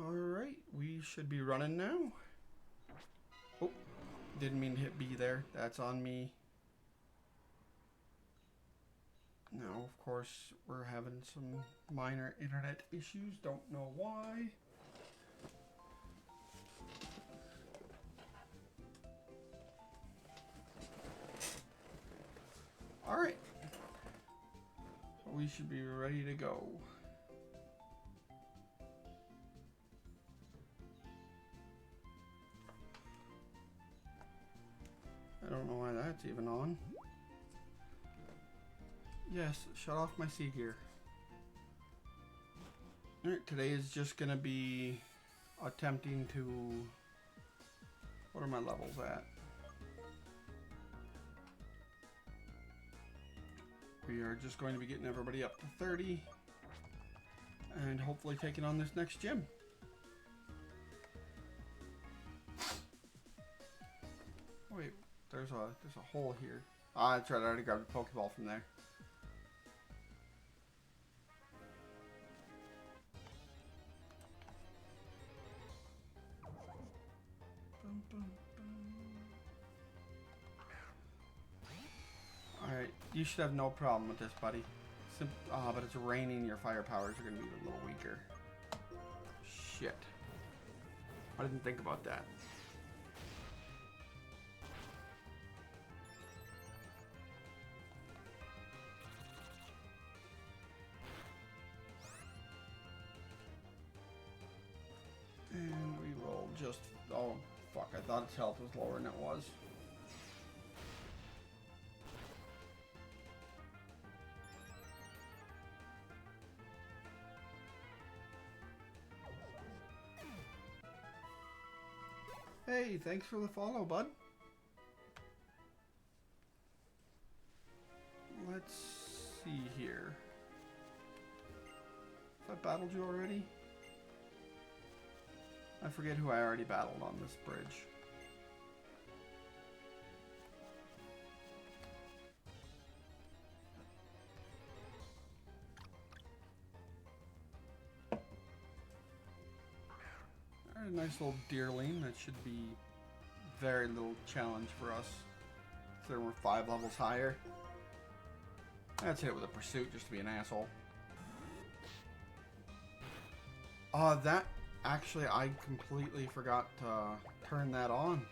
Alright, we should be running now. Oh, didn't mean to hit B there. That's on me. Now, of course, we're having some minor internet issues. Don't know why. Alright. We should be ready to go. I don't know why that's even on. Yes, shut off my sea gear. Alright, today is just gonna be attempting to... What are my levels at? We are just going to be getting everybody up to 30. And hopefully taking on this next gym. Wait, there's a hole here. Ah, that's right, I already grabbed a Pokeball from there. Alright, you should have no problem with this, buddy. But it's raining, your fire powers are going to be a little weaker. Shit. I didn't think about that. And we will just... Oh, fuck. I thought its health was lower than it was. Hey, thanks for the follow, bud. Let's see here. Have I battled you already? I forget who I already battled on this bridge. A nice little deerling. That should be very little challenge for us. So we're 5 levels higher. Let's hit it with a pursuit just to be an asshole. That actually I completely forgot to turn that on.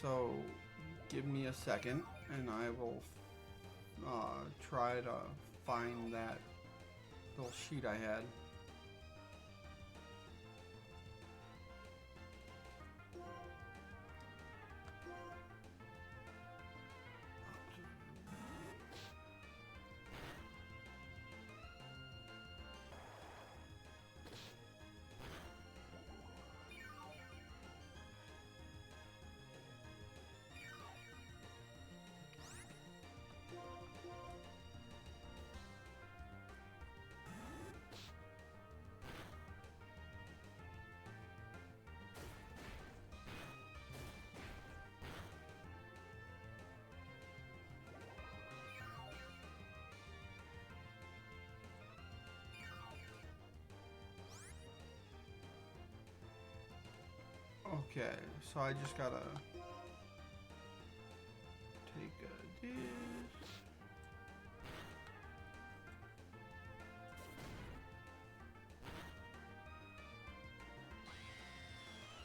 So give me a second and I will try to find that little sheet I had. Okay, so I just gotta take this.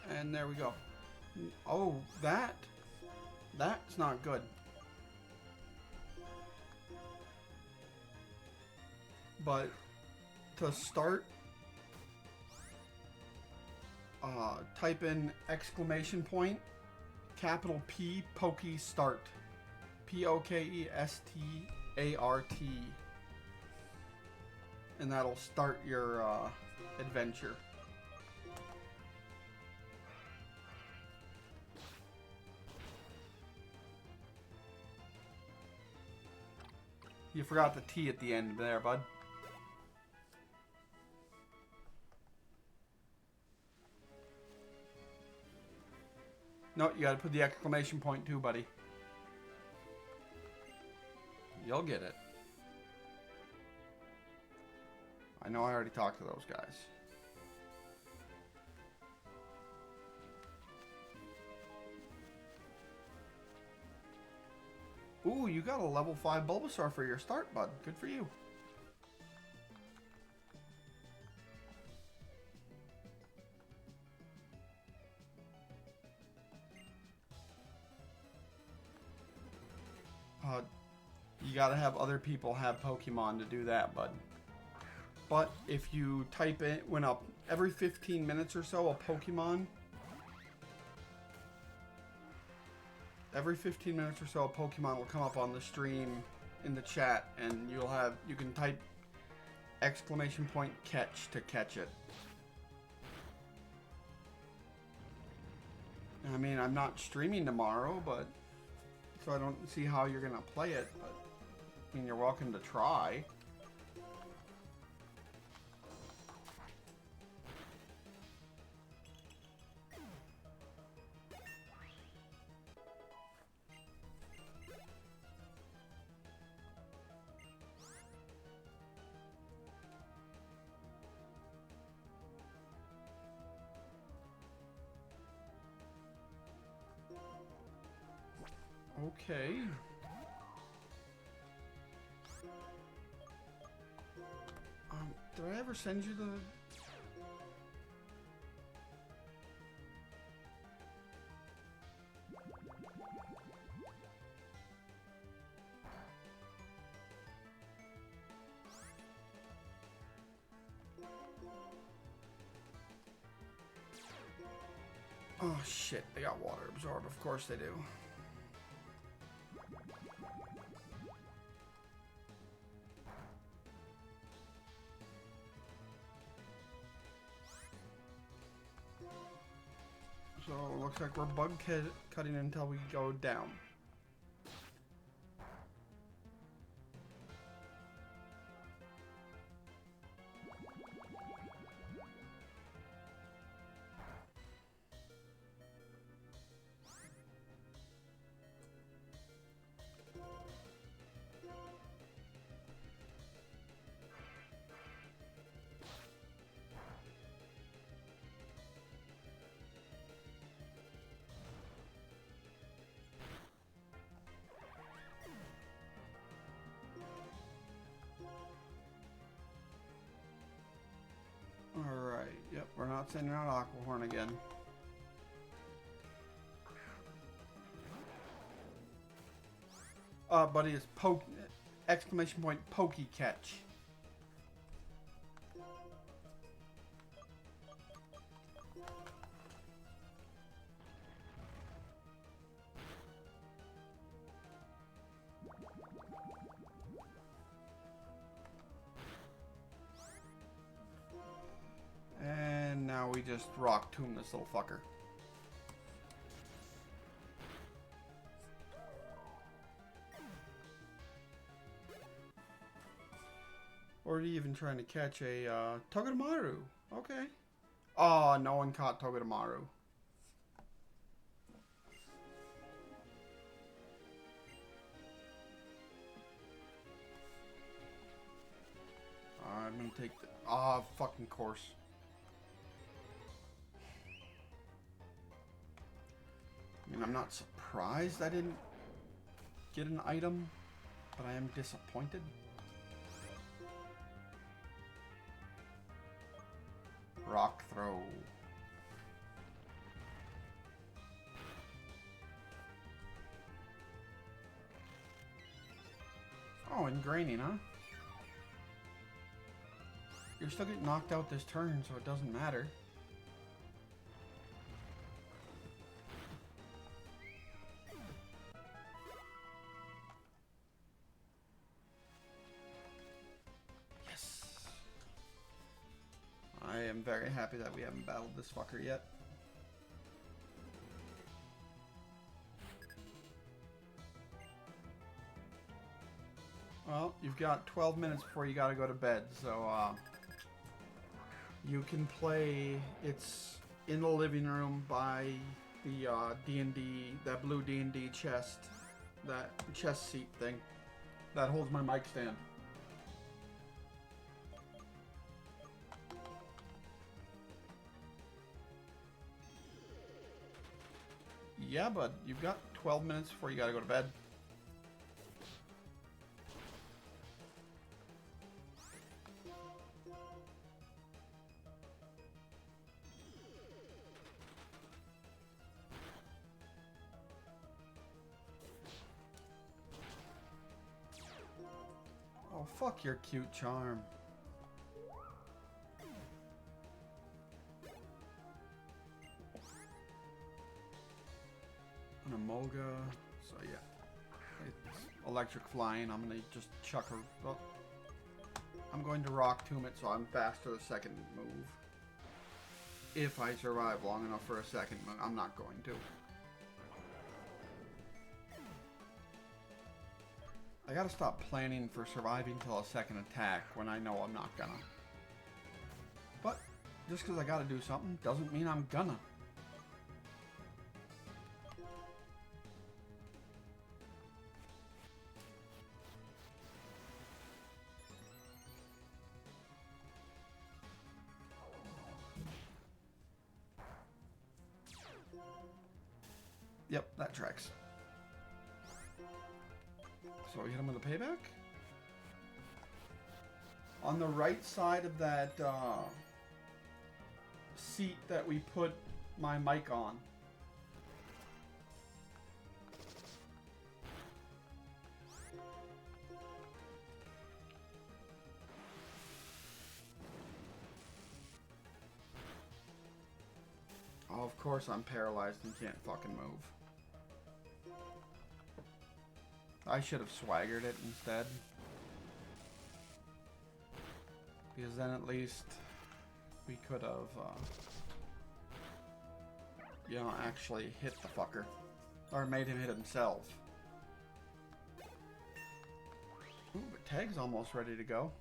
And there we go. Oh, that's not good. But to start, type in exclamation point, capital P, Pokestart. P-O-K-E-S-T-A-R-T. And that'll start your adventure. You forgot the T at the end there, bud. No, you gotta put the exclamation point too, buddy. You'll get it. I know I already talked to those guys. Ooh, you got a level 5 Bulbasaur for your start, bud. Good for you. You gotta have other people have Pokemon to do that, bud. But if you type in, when up every 15 minutes or so, a Pokemon. Every 15 minutes or so, a Pokemon will come up on the stream in the chat, and you can type !catch to catch it. I mean, I'm not streaming tomorrow, but so I don't see how you're gonna play it, but I mean, you're welcome to try. Okay. Did I ever send you the... Oh shit, they got water absorb, of course they do. So it looks like we're bug cutting until we go down. Alright, yep, we're not sending out Aquahorn again. Buddy, it's !Pokecatch. And now we just rock tomb this little fucker. Or are you even trying to catch a Togedemaru? Okay. Oh, no one caught Togedemaru. I'm gonna take the fucking course. I mean, I'm not surprised I didn't get an item, but I am disappointed. Rock throw. Oh, ingraining, huh? You're still getting knocked out this turn, so it doesn't matter. Yes! I am very happy that we haven't battled this fucker yet. Well, you've got 12 minutes before you gotta go to bed, so you can play. It's in the living room by the D&D, that blue D&D chest, that chest seat thing that holds my mic stand. Yeah, but you've got 12 minutes before you gotta go to bed. Oh, fuck your cute charm. An Emolga. So yeah. It's electric flying. I'm gonna just chuck her. Well, I'm going to Rock Tomb it so I'm faster the second move. If I survive long enough for a second move. I'm not going to. I gotta stop planning for surviving till a second attack when I know I'm not gonna. But just because I gotta do something doesn't mean I'm gonna. Yep, that tracks. So we hit him with a payback. On the right side of that seat that we put my mic on. Oh, of course I'm paralyzed and can't fucking move. I should have swaggered it instead. Because then at least we could have, you know, actually hit the fucker. Or made him hit himself. Ooh, but Tag's almost ready to go.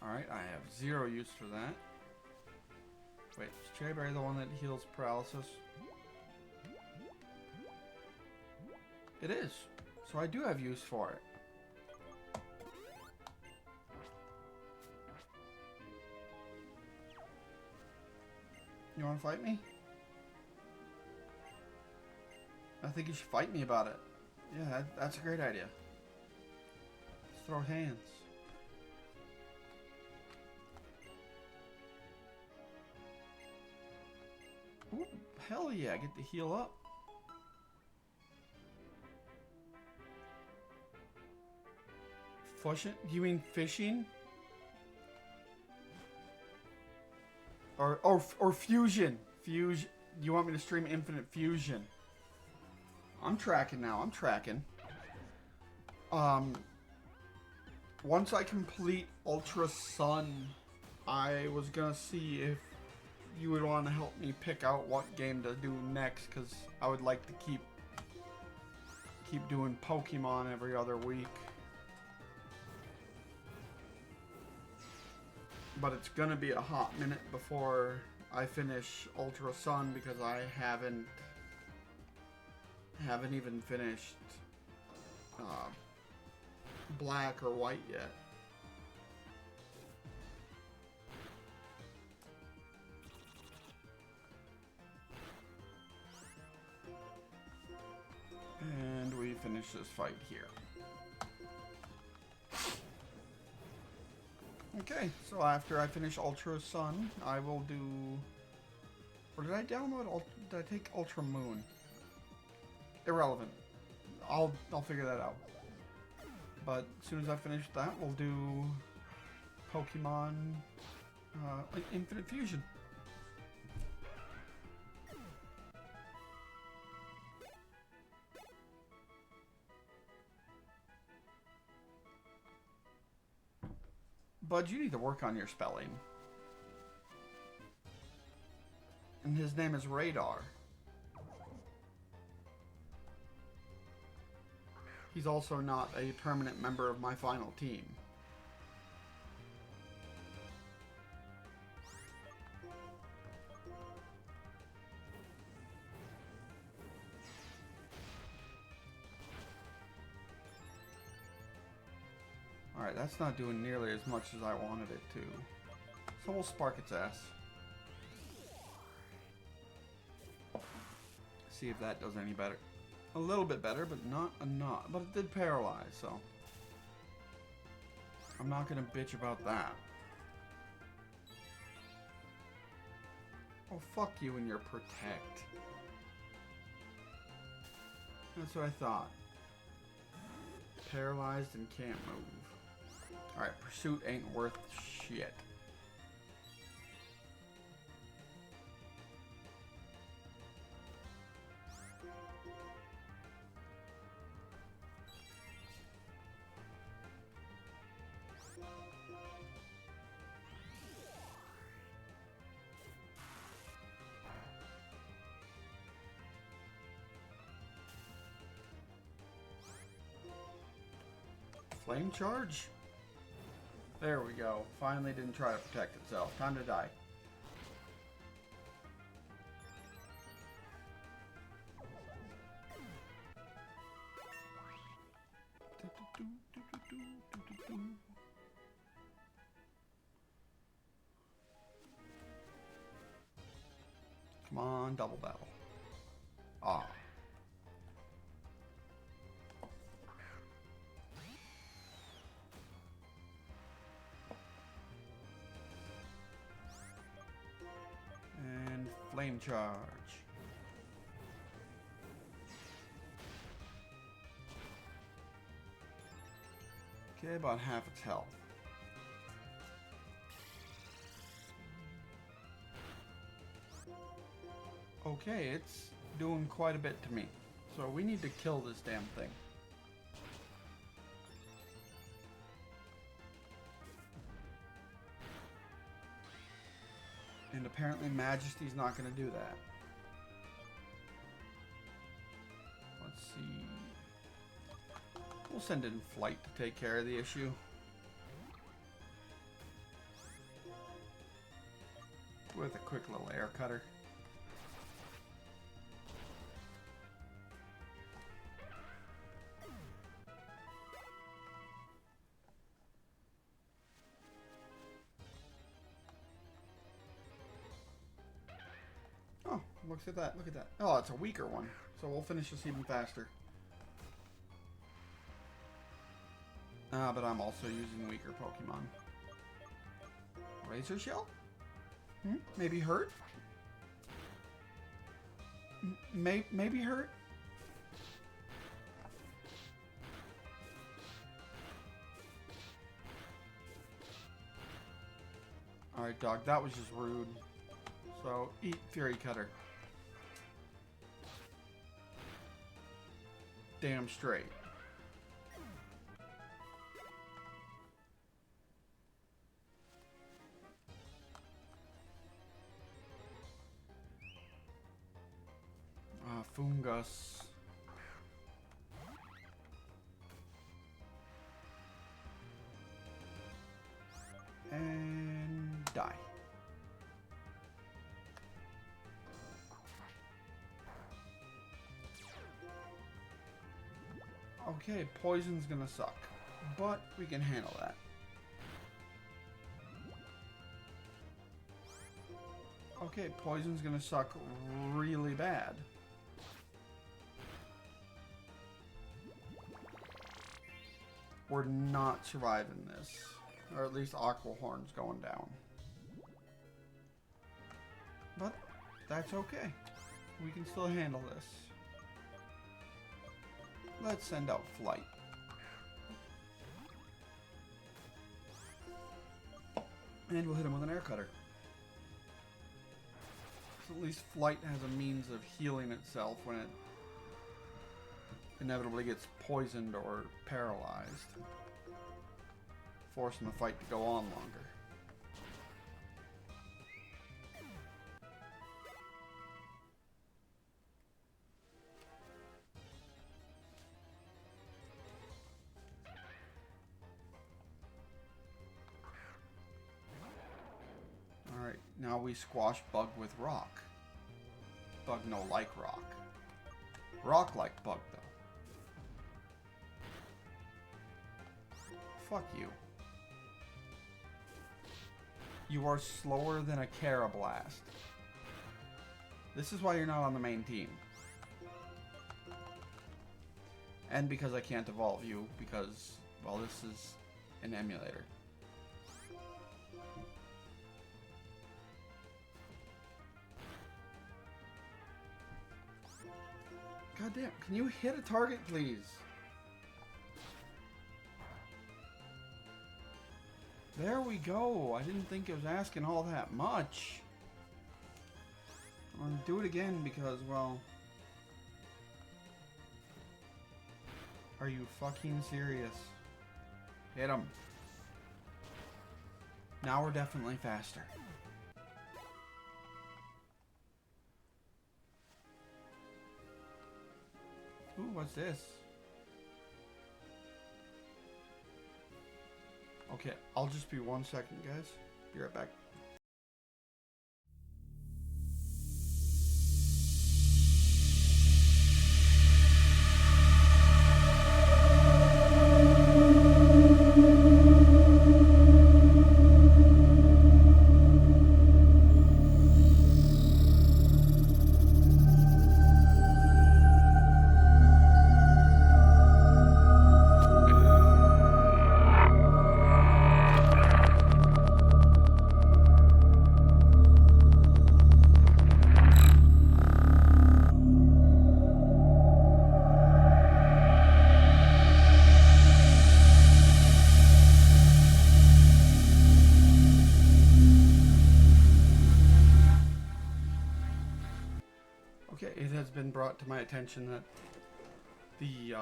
Alright, I have 0 use for that. Wait, is Cherry Berry the one that heals paralysis? It is. So I do have use for it. You want to fight me? I think you should fight me about it. Yeah, that's a great idea. Let's throw hands. Ooh, hell yeah, I get to heal up. Fushing? Do you mean fishing? Or fusion. Fusion. You want me to stream Infinite Fusion? I'm tracking now. I'm tracking. Once I complete Ultra Sun, I was gonna see if you would want to help me pick out what game to do next, because I would like to keep doing Pokemon every other week. But it's gonna be a hot minute before I finish Ultra Sun, because I haven't even finished Black or White yet. And we finish this fight here. Okay, so after I finish Ultra Sun, I will do... Or did I download... Did I take Ultra Moon? Irrelevant. I'll figure that out. But as soon as I finish that, we'll do Pokemon Infinite Fusion. Bud, you need to work on your spelling. And his name is Radar. He's also not a permanent member of my final team. Alright, that's not doing nearly as much as I wanted it to. So we'll spark its ass. See if that does any better. A little bit better, but not enough. But it did paralyze, so I'm not gonna bitch about that. Oh, fuck you and your protect. That's what I thought. Paralyzed and can't move. Alright, pursuit ain't worth shit. Flame charge? There we go. Finally didn't try to protect itself. Time to die. Come on, double battle. Ah. And flame charge. Okay, about half its health. Okay, it's doing quite a bit to me. So we need to kill this damn thing. And apparently Majesty's not going to do that. Let's see. We'll send in Flight to take care of the issue. With a quick little air cutter. Oh, look at that. Look at that. Oh, it's a weaker one. So we'll finish this even faster. But I'm also using weaker Pokemon. Razor Shell? Maybe hurt? Maybe hurt? Alright, dog, that was just rude. So, eat Fury Cutter. Damn straight. Fungus. And die. Okay, poison's gonna suck, but we can handle that. Okay, poison's gonna suck really bad. We're not surviving this. Or at least Aqua Horn's going down. But that's okay. We can still handle this. Let's send out Flight. And we'll hit him with an air cutter. So at least Flight has a means of healing itself when it inevitably gets poisoned or paralyzed, forcing the fight to go on longer. Alright, now we squash Bug with Rock. Bug no like Rock. Rock like Bug though. Fuck you. You are slower than a Carablast. This is why you're not on the main team. And because I can't evolve you, because, well, this is an emulator. God damn, can you hit a target, please? There we go. I didn't think it was asking all that much. I'm gonna do it again because, well... Are you fucking serious? Hit him. Now we're definitely faster. Ooh, what's this? Okay, I'll just be 1 second, guys. Be right back. Okay, it has been brought to my attention that the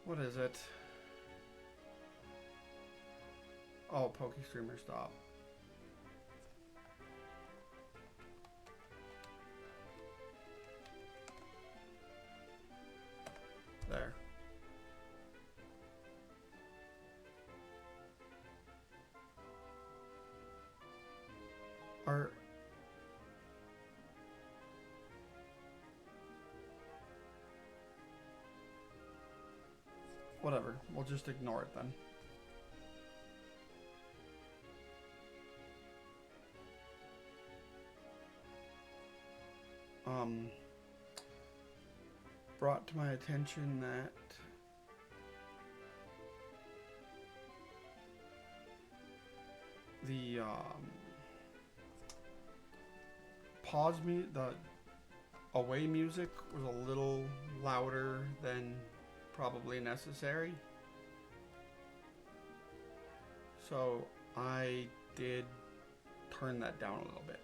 what is it? Oh, PokeStreamer stop. There. Are whatever. We'll just ignore it then. Brought to my attention that the the away music was a little louder than probably necessary. So I did turn that down a little bit.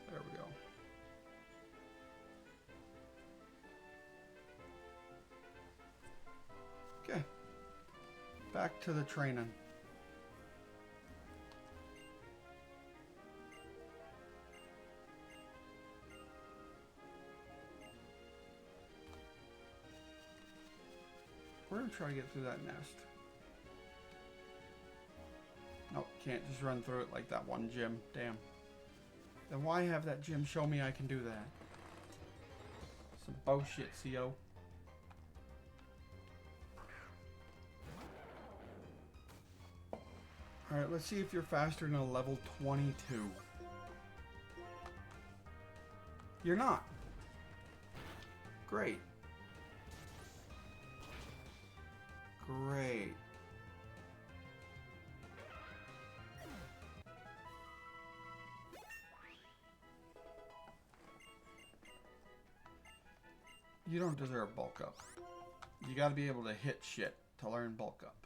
There we go. Okay. Back to the training. We're gonna try to get through that nest. Nope, can't just run through it like that one gym. Damn. Then why have that gym show me I can do that? Some bullshit, CO. Alright, let's see if you're faster than a level 22. You're not. Great. Great. You don't deserve bulk up. You gotta be able to hit shit to learn bulk up.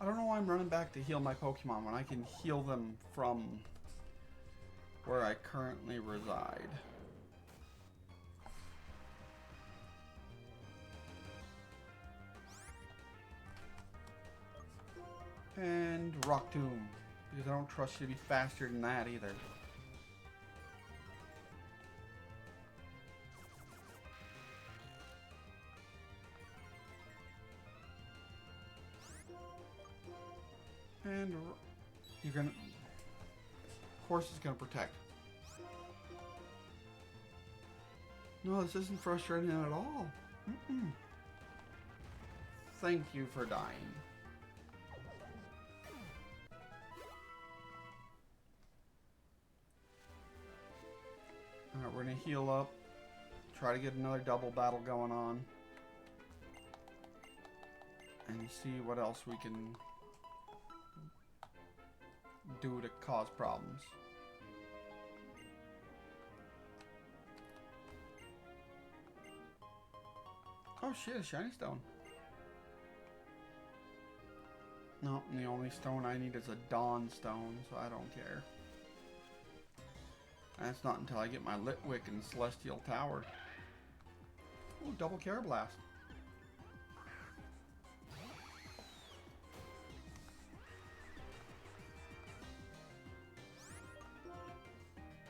I don't know why I'm running back to heal my Pokemon when I can heal them from where I currently reside. And Rock Tomb, because I don't trust you to be faster than that either. And you're gonna... course it's going to protect. No, this isn't frustrating at all. Mm-mm. Thank you for dying. Alright, we're going to heal up. Try to get another double battle going on. And see what else we can do to cause problems. Oh shit, a shiny stone. No, the only stone I need is a Dawn stone, so I don't care. That's not until I get my Litwick and Celestial Tower. Ooh, double Carablast.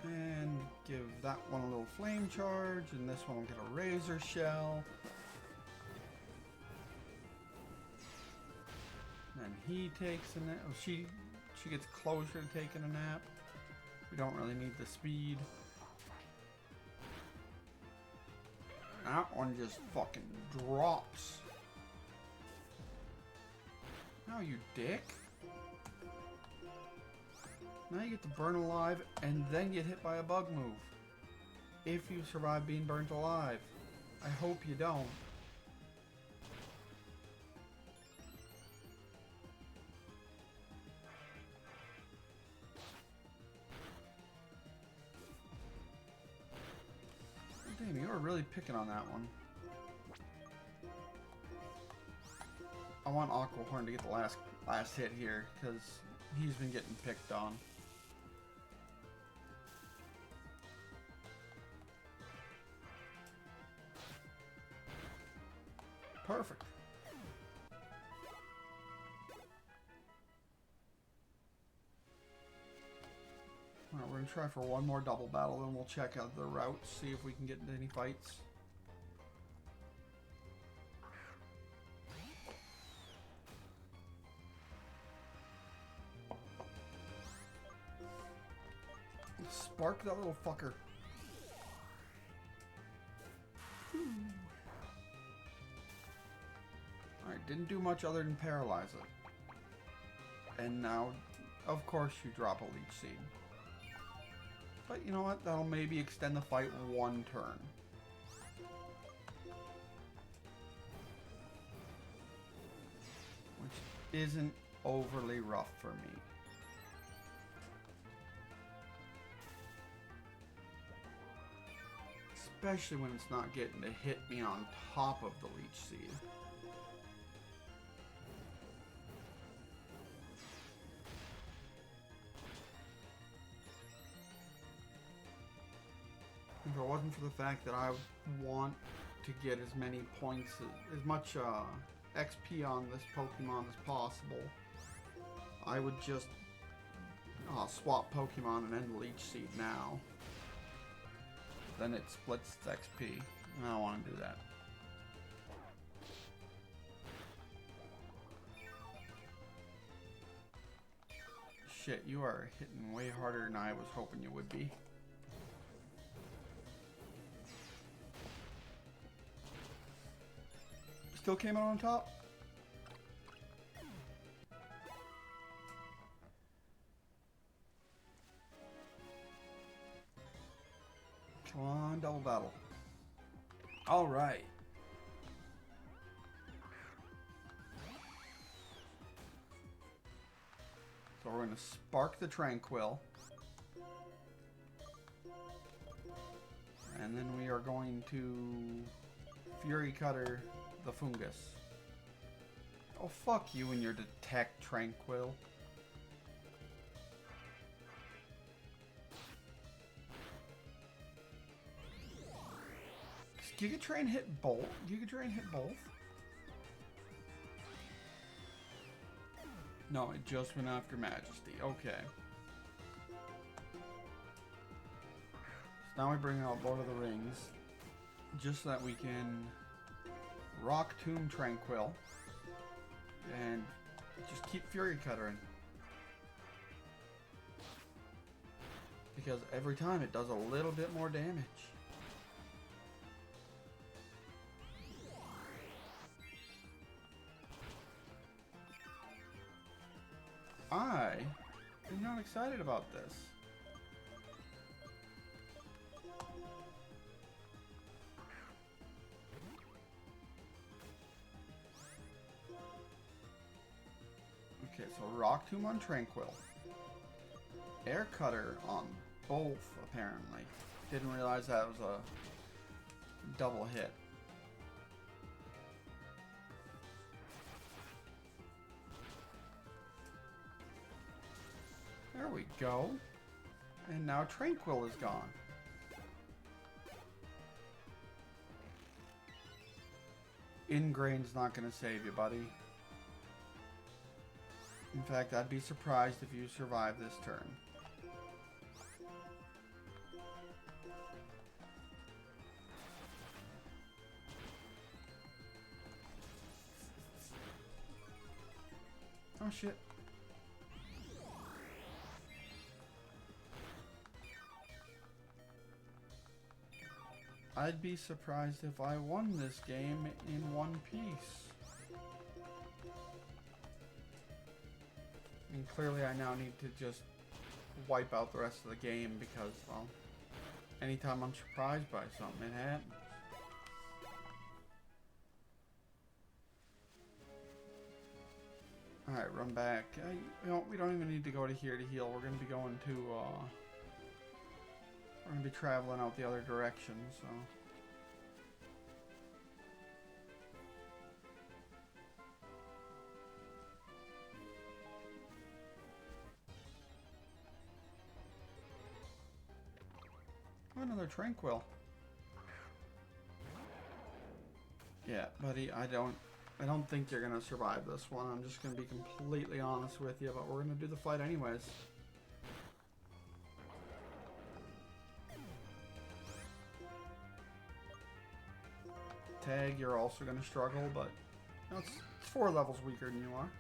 And give that one a little flame charge, and this one will get a Razor Shell. And he takes a nap. Oh, she gets closer to taking a nap. We don't really need the speed. That one just fucking drops. Now you dick. Now you get to burn alive and then get hit by a bug move. If you survive being burnt alive. I hope you don't. Damn, you were really picking on that one. I want Aquahorn to get the last hit here, because he's been getting picked on. Perfect. Alright, we're going to try for one more double battle, then we'll check out the route, see if we can get into any fights. Spark that little fucker. Alright, didn't do much other than paralyze it. And now, of course, you drop a Leech Seed. But you know what? That'll maybe extend the fight one turn. Which isn't overly rough for me. Especially when it's not getting to hit me on top of the Leech Seed. If it wasn't for the fact that I want to get as many points, as much XP on this Pokemon as possible, I would just swap Pokemon and end Leech Seed now. Then it splits its XP. I don't want to do that. Shit, you are hitting way harder than I was hoping you would be. Still came out on top? Come on, double battle. Alright. So we're going to spark the Tranquil. And then we are going to Fury Cutter the Fungus. Oh, fuck you and your Detect Tranquil. Does Giga Drain hit both? Giga Drain hit both? No, it just went after Majesty. Okay. So now we bring out Lord of the Rings. Just so that we can Rock Tomb Tranquil and just keep Fury Cutter in. because every time it does a little bit more damage. I am not excited about this. Okay, so Rock Tomb on Tranquil. Air Cutter on both, apparently. Didn't realize that was a double hit. There we go. And now Tranquil is gone. Ingrain's not going to save you, buddy. In fact, I'd be surprised if you survive this turn. Oh shit. I'd be surprised if I won this game in one piece. I mean, clearly I now need to just wipe out the rest of the game because, well, anytime I'm surprised by something, it happens. Alright, run back. We don't even need to go to here to heal. We're going to be going to, we're going to be traveling out the other direction, so. Oh, another Tranquil. Yeah, buddy, I don't think you're gonna survive this one. I'm just gonna be completely honest with you, but we're gonna do the fight anyways. Tag, you're also gonna struggle, but you know, it's 4 levels weaker than you are.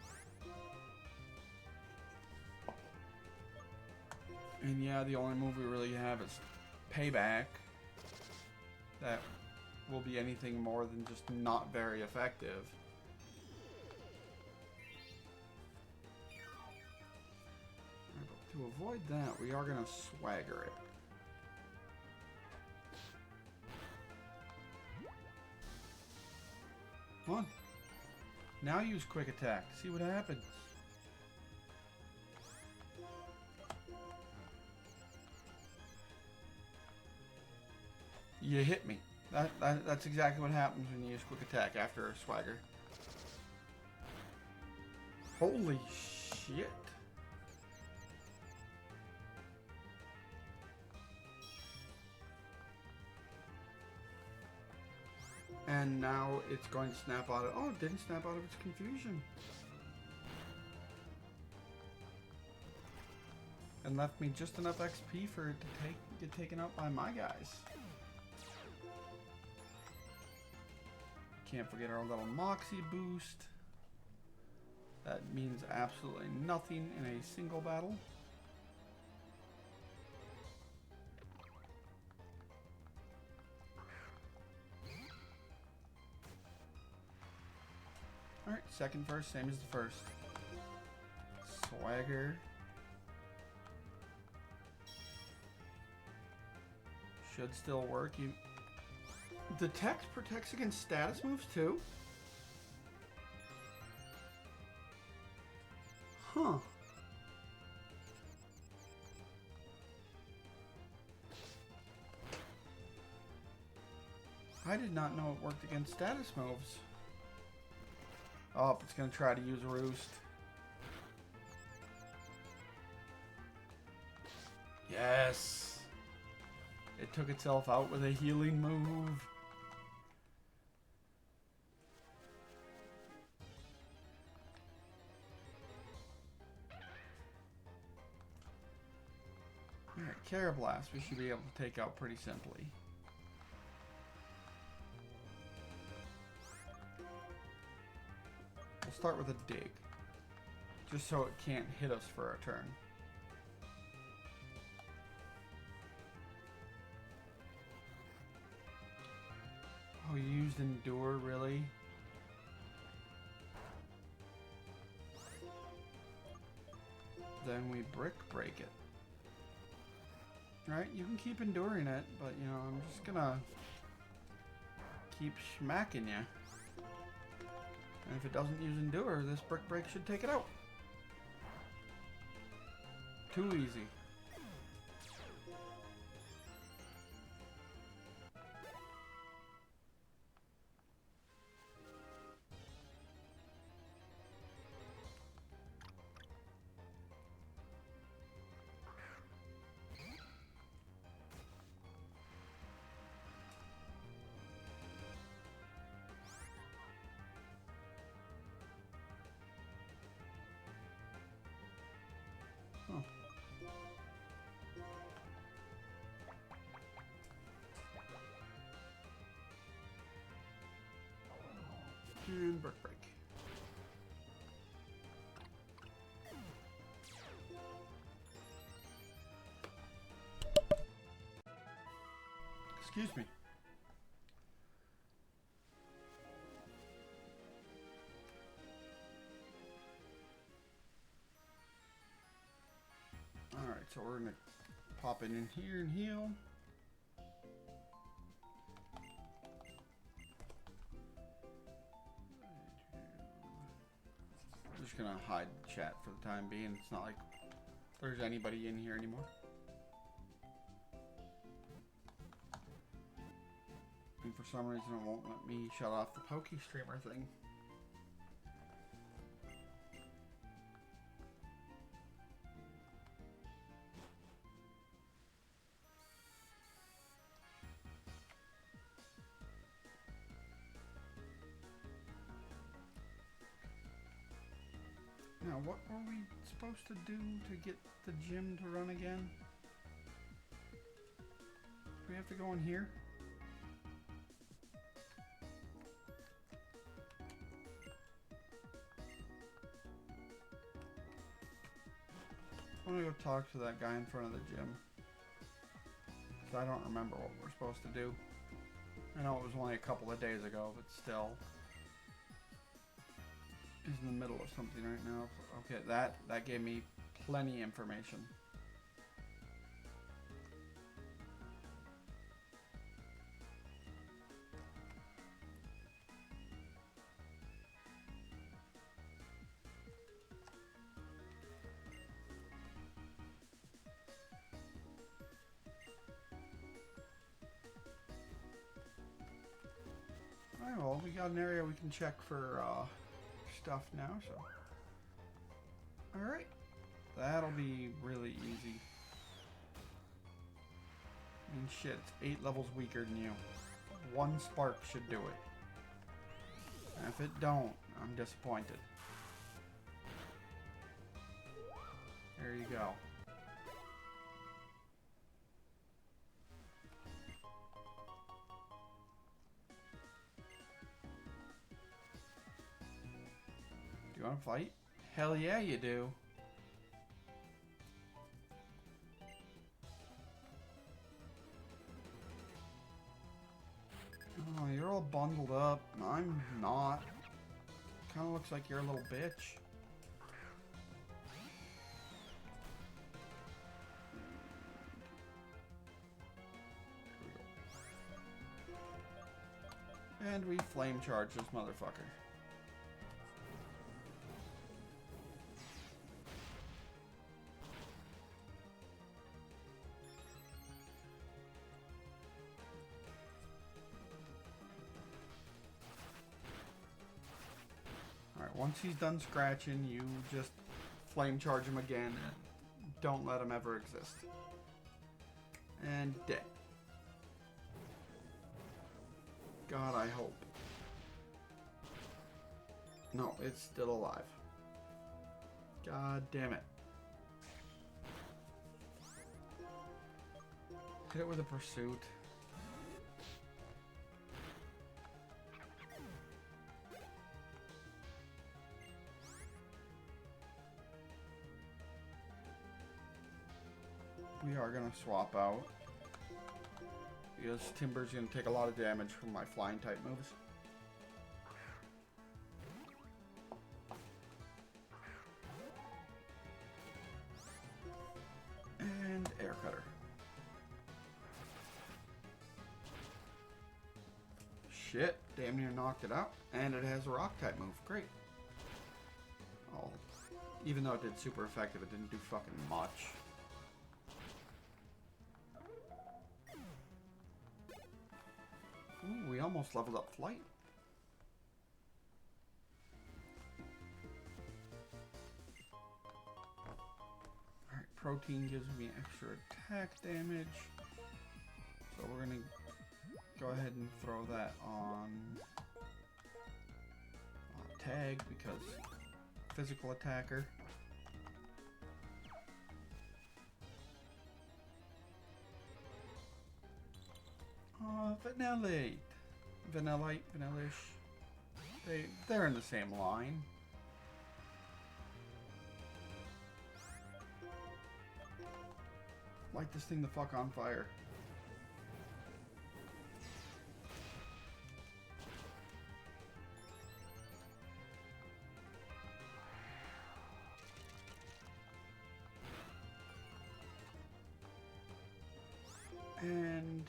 And yeah, the only move we really have is Payback. That will be anything more than just not very effective. To avoid that, we are going to swagger it. Come on. Now use Quick Attack. See what happens. You hit me. That's exactly what happens when you use Quick Attack after a swagger. Holy shit. And now it's going to snap out of... Oh, it didn't snap out of its confusion. And left me just enough XP for it to get taken out by my guys. Can't forget our little Moxie boost. That means absolutely nothing in a single battle. Alright, second first, same as the first. Swagger. Should still work. The text protects against status moves too? Huh. I did not know it worked against status moves. Oh, it's going to try to use Roost. Yes! It took itself out with a healing move. Alright, Carablast we should be able to take out pretty simply. We'll start with a dig. Just so it can't hit us for a turn. Endure, really? Then we brick break it. Right? You can keep enduring it, but you know, I'm just gonna keep smacking you. And if it doesn't use endure, this brick break should take it out. Too easy. Oh. And brick break. Excuse me. Alright, so we're gonna pop it in here and heal. I'm just gonna hide chat for the time being. It's not like there's anybody in here anymore. And for some reason it won't let me shut off the Poke Streamer thing. Now, what were we supposed to do to get the gym to run again? Do we have to go in here? I'm gonna go talk to that guy in front of the gym. Because I don't remember what we're supposed to do. I know it was only a couple of days ago, but still. He's in the middle of something right now. Okay, that gave me plenty information. Alright, well, we got an area we can check for stuff now, so. Alright. That'll be really easy. I mean, shit, it's 8 levels weaker than you. One spark should do it. And if it don't, I'm disappointed. There you go. Do you want to fight? Hell yeah, you do. Oh, you're all bundled up. I'm not. Kind of looks like you're a little bitch. And we flame charge this motherfucker. Alright, once he's done scratching, you just flame charge him again and don't let him ever exist. And dead. God, I hope. No, it's still alive. God damn it. Hit it with a pursuit. We are gonna swap out. Because Timber's gonna take a lot of damage from my flying type moves. shit. Damn near knocked it out. And it has a rock type move. Great. Oh. Even though it did super effective, it didn't do fucking much. Ooh, we almost leveled up Flight. Alright, Protein gives me extra attack damage. So we're gonna go ahead and throw that on Tag because physical attacker. Vanillite. Vanillite, Vanillish. They're in the same line. Light this thing the fuck on fire. And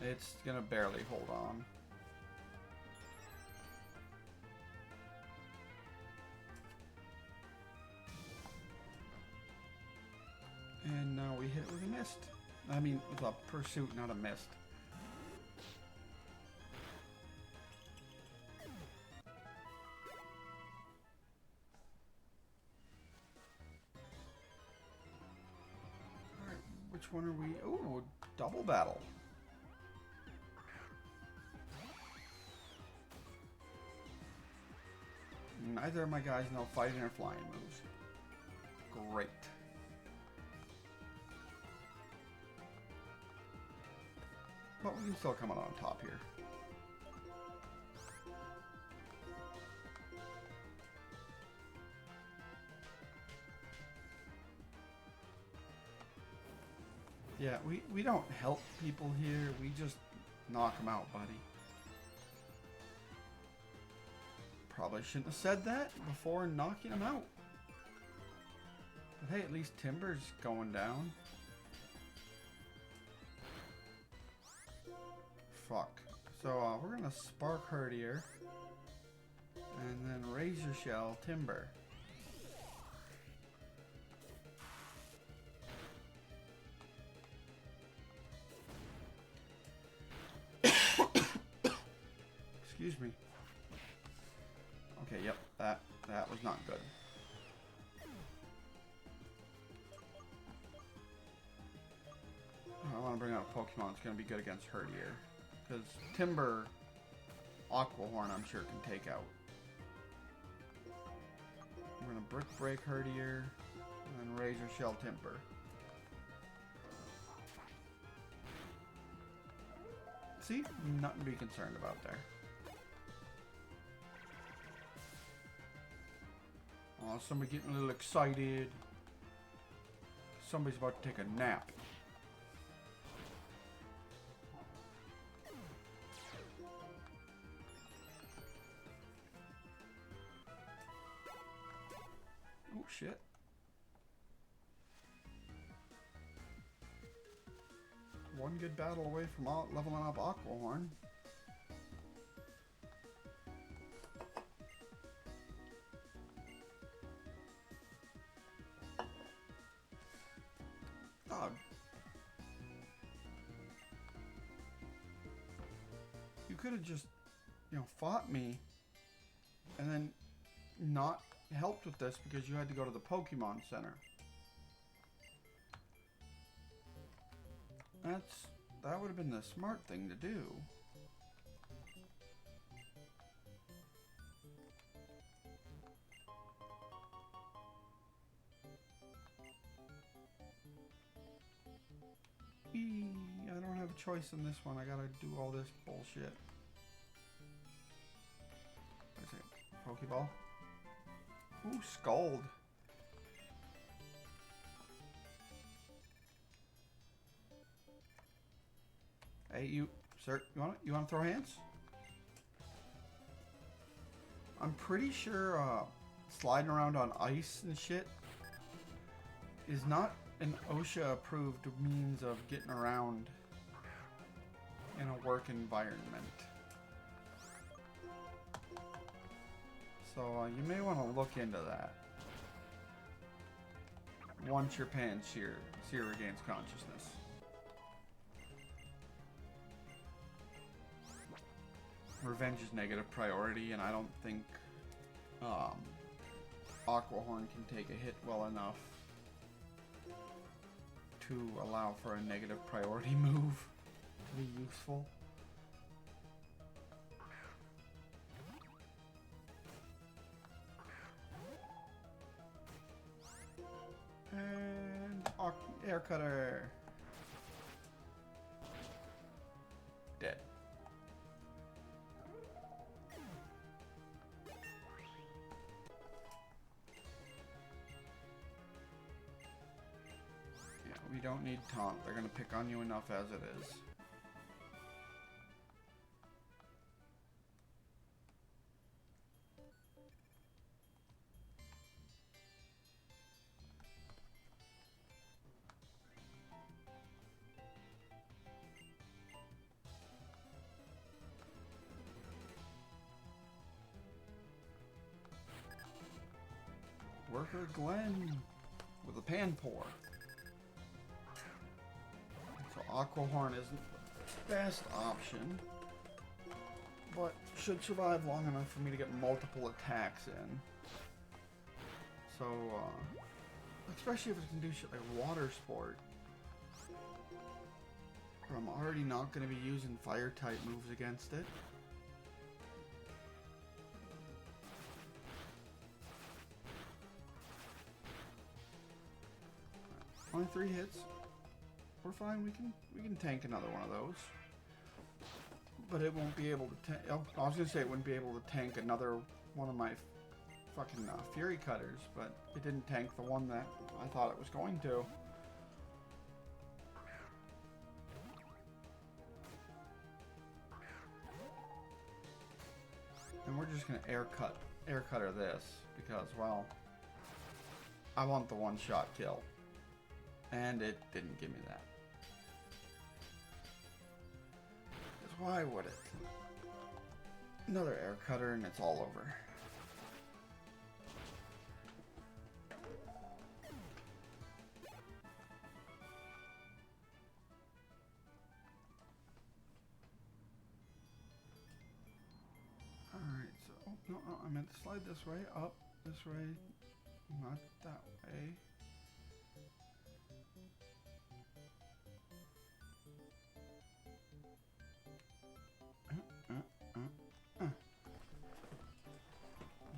it's gonna barely hold on. And now we hit it with a mist. I mean, with a pursuit, not a mist. Alright, which one are we? Ooh, double battle. Neither of my guys know fighting or flying moves. Great. But we can still come out on top here. Yeah, we don't help people here. We just knock them out, buddy. Probably shouldn't have said that before knocking them out. But hey, at least Timber's going down. Fuck. So we're gonna Spark Herdier. And then Razor Shell Timber. Excuse me. Okay, yep, that was not good. I want to bring out a Pokemon that's going to be good against Herdier. Because Timber, Aqua Horn, I'm sure can take out. We're going to Brick Break Herdier, and then Razor Shell Timber. See? Nothing to be concerned about there. Oh, somebody getting a little excited. Somebody's about to take a nap. Oh, shit. One good battle away from leveling up Aqua Horn. Oh. You could have just, fought me and then not helped with this because you had to go to the Pokemon Center. That would have been the smart thing to do. I don't have a choice in this one. I gotta do all this bullshit. What is it? Pokeball? Ooh, Scald. Hey, you, sir, you want to throw hands? I'm pretty sure sliding around on ice and shit is not an OSHA approved means of getting around in a work environment. So you may want to look into that once your Pansear regains consciousness. Revenge is negative priority, and I don't think Aquahorn can take a hit well enough to allow for a negative priority move to be useful. And Air Cutter. Dead. Yeah, we don't need taunt. They're gonna pick on you enough as it is. Worker Glenn with a Panpour. So Aquahorn isn't the best option, but should survive long enough for me to get multiple attacks in. So, especially if it can do shit like Water Sport, where I'm already not going to be using Fire type moves against it. Only 3 hits. We're fine. We can tank another one of those. But it won't be able to tank. Oh, I was gonna say it wouldn't be able to tank another one of my fucking Fury Cutters, but it didn't tank the one that I thought it was going to. And we're just gonna air cutter this because, well, I want the one-shot kill. And it didn't give me that. Because why would it? Another air cutter and it's all over. Alright, so... Oh, no, I meant to slide this way, up, this way, not that way.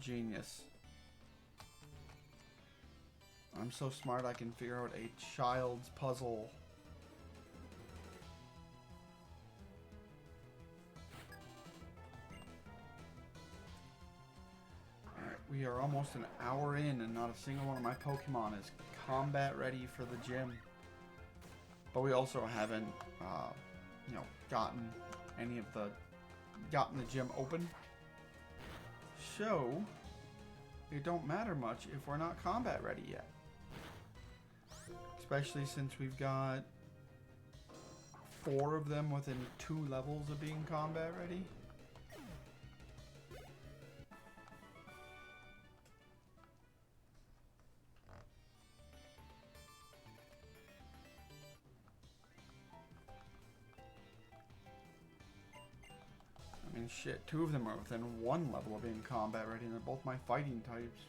Genius. I'm so smart I can figure out a child's puzzle. Alright, we are almost an hour in and not a single one of my Pokemon is combat ready for the gym. But we also haven't, you know, gotten the gym open. So, it don't matter much if we're not combat ready yet. Especially since we've got 4 of them within 2 levels of being combat ready. I mean, shit, 2 of them are within 1 level of being combat ready, and they're both my fighting types.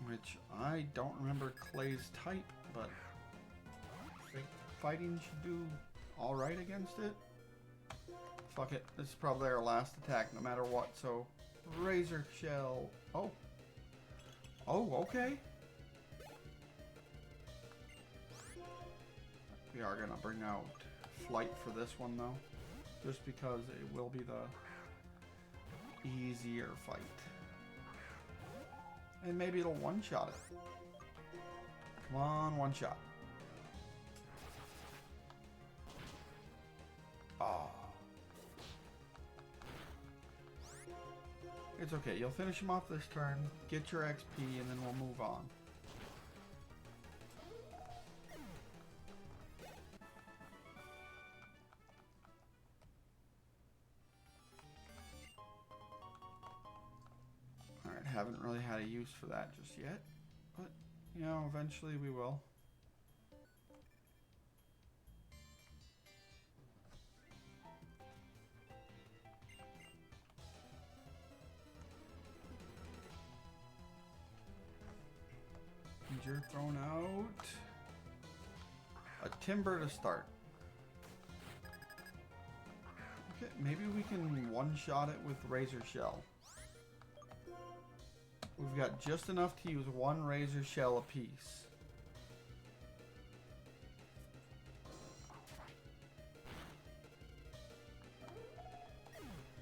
Which, I don't remember Clay's type, but I think fighting should do alright against it. Fuck it, this is probably our last attack no matter what, so... Razor Shell. Oh. Oh, okay. We are gonna bring out Flight for this one though, just because it will be the easier fight. And maybe it'll one-shot it. Come on, one-shot. Oh. It's okay. You'll finish him off this turn, get your XP, and then we'll move on. Alright, haven't really had a use for that just yet. But, you know, eventually we will. You're thrown out. A timber to start. Okay, maybe we can one-shot it with Razor Shell. We've got just enough to use one Razor Shell apiece.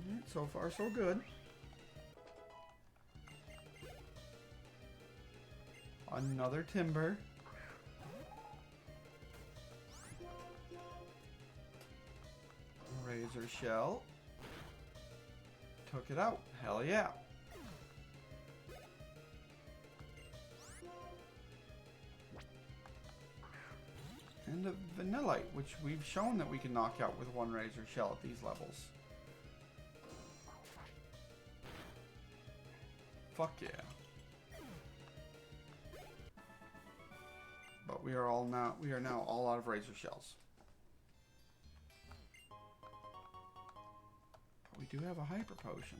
Alright, so far so good. Another timber. Razor Shell. Took it out. Hell yeah. And a Vanillite, which we've shown that we can knock out with one Razor Shell at these levels. Fuck yeah. But we are now all out of Razor Shells. But we do have a Hyper Potion.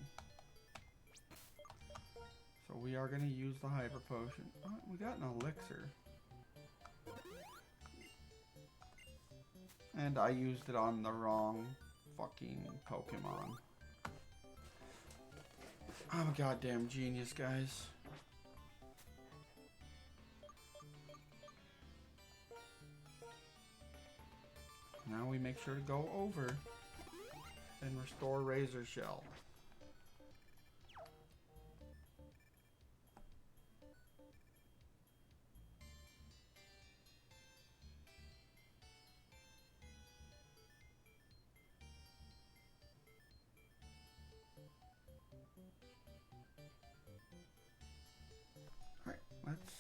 So we are going to use the Hyper Potion. Oh, we got an Elixir. And I used it on the wrong fucking Pokemon. I'm a goddamn genius, guys. Now we make sure to go over and restore Razor Shell. Alright, let's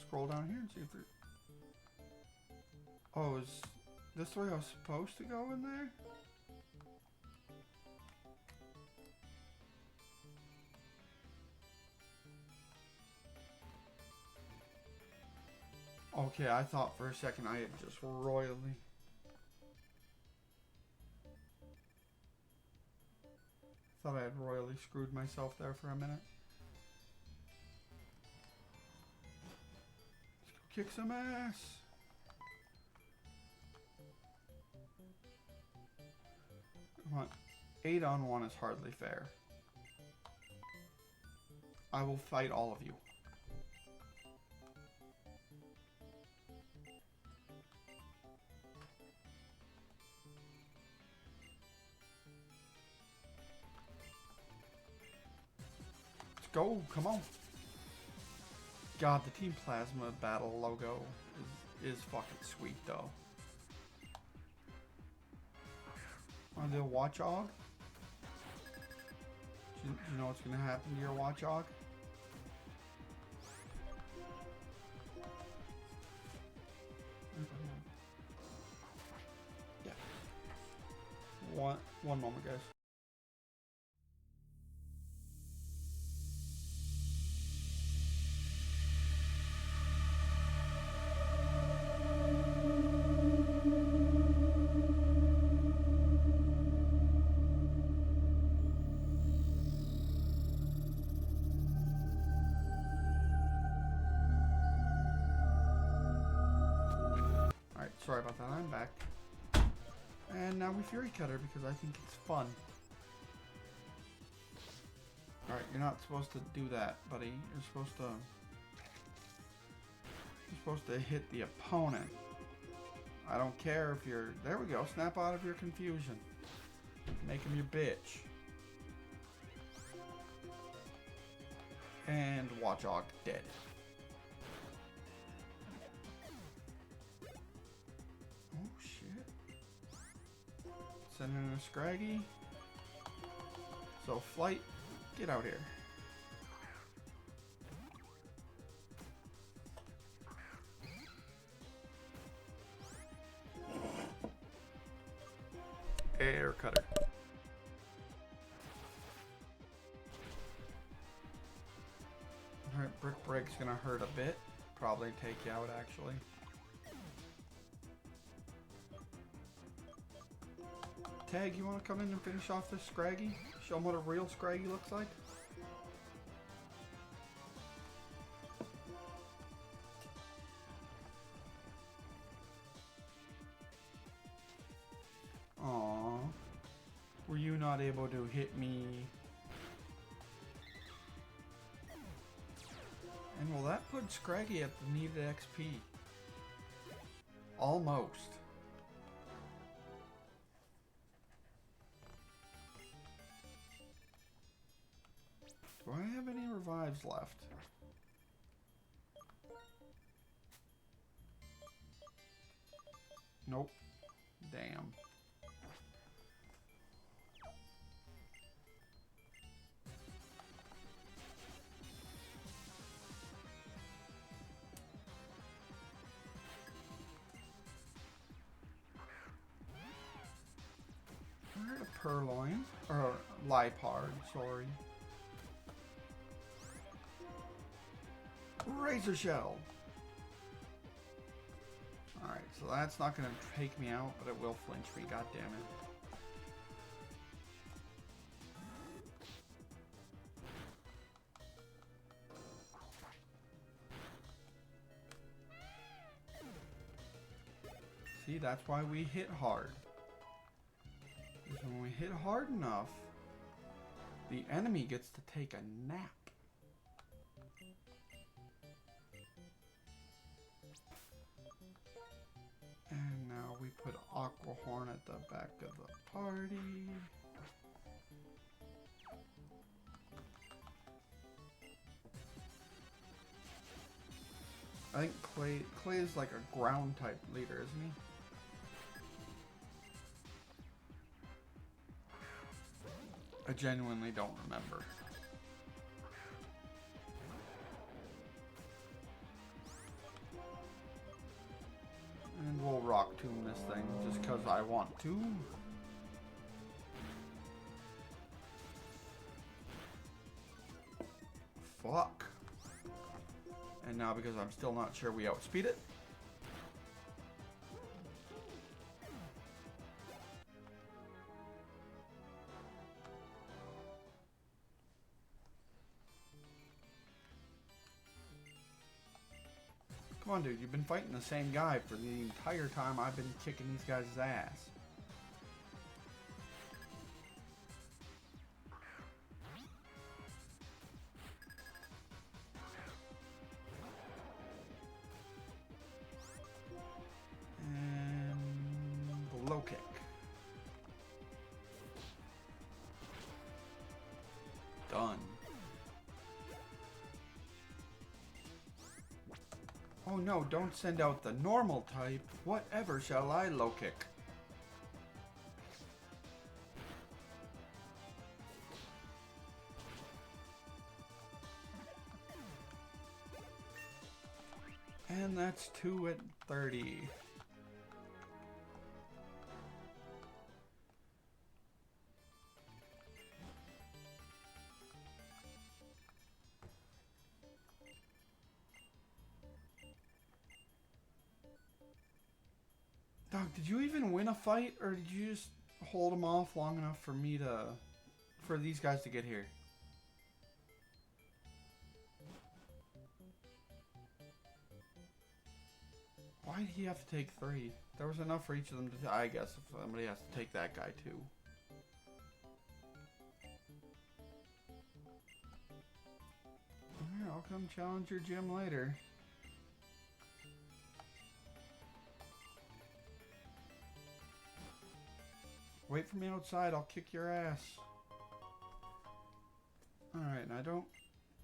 scroll down here and see if there... Oh, is this the way I was supposed to go in there? Okay, I thought for a second I had just royally... Thought I had royally screwed myself there for a minute. Let's go kick some ass! Come on. 8 on 1 is hardly fair. I will fight all of you. Let's go, come on. God, the Team Plasma battle logo is fucking sweet though. Want to do a Watchog? Do you know what's going to happen to your Watchog? Yeah. One moment, guys. Sorry about that, I'm back. And now we Fury Cutter because I think it's fun. Alright, you're not supposed to do that, buddy. You're supposed to hit the opponent. I don't care if you're... There we go, snap out of your confusion. Make him your bitch. And Watchog dead. Send in a Scraggy. So Flight Get out here. Air cutter. Alright, Brick Break's gonna hurt a bit. Probably take you out, actually. Tag, you want to come in and finish off this Scraggy? Show them what a real Scraggy looks like? Aww. Were you not able to hit me? And will that put Scraggy at the needed XP? Almost. Do I have any revives left? Nope. Damn. Where's a Purloin? Or Lipard, sorry. Razor Shell! Alright, so that's not going to take me out, but it will flinch me, god damn it. See, that's why we hit hard. Because when we hit hard enough, the enemy gets to take a nap. And now we put Aqua Horn at the back of the party. I think Clay is like a ground type leader, isn't he? I genuinely don't remember. And we'll Rock Tomb this thing just because I want to. Fuck. And now because I'm still not sure we outspeed it. Come on, dude, you've been fighting the same guy for the entire time I've been kicking these guys' ass. And low kick. Done. Oh no, don't send out the normal type. Whatever shall I low kick? And that's 2 at 30. Doc, did you even win a fight, or did you just hold them off long enough for me to, for these guys to get here? Why did he have to take 3? There was enough for each of them to, I guess, if somebody has to take that guy too. Alright, I'll come challenge your gym later. Wait for me outside, I'll kick your ass. Alright, and I don't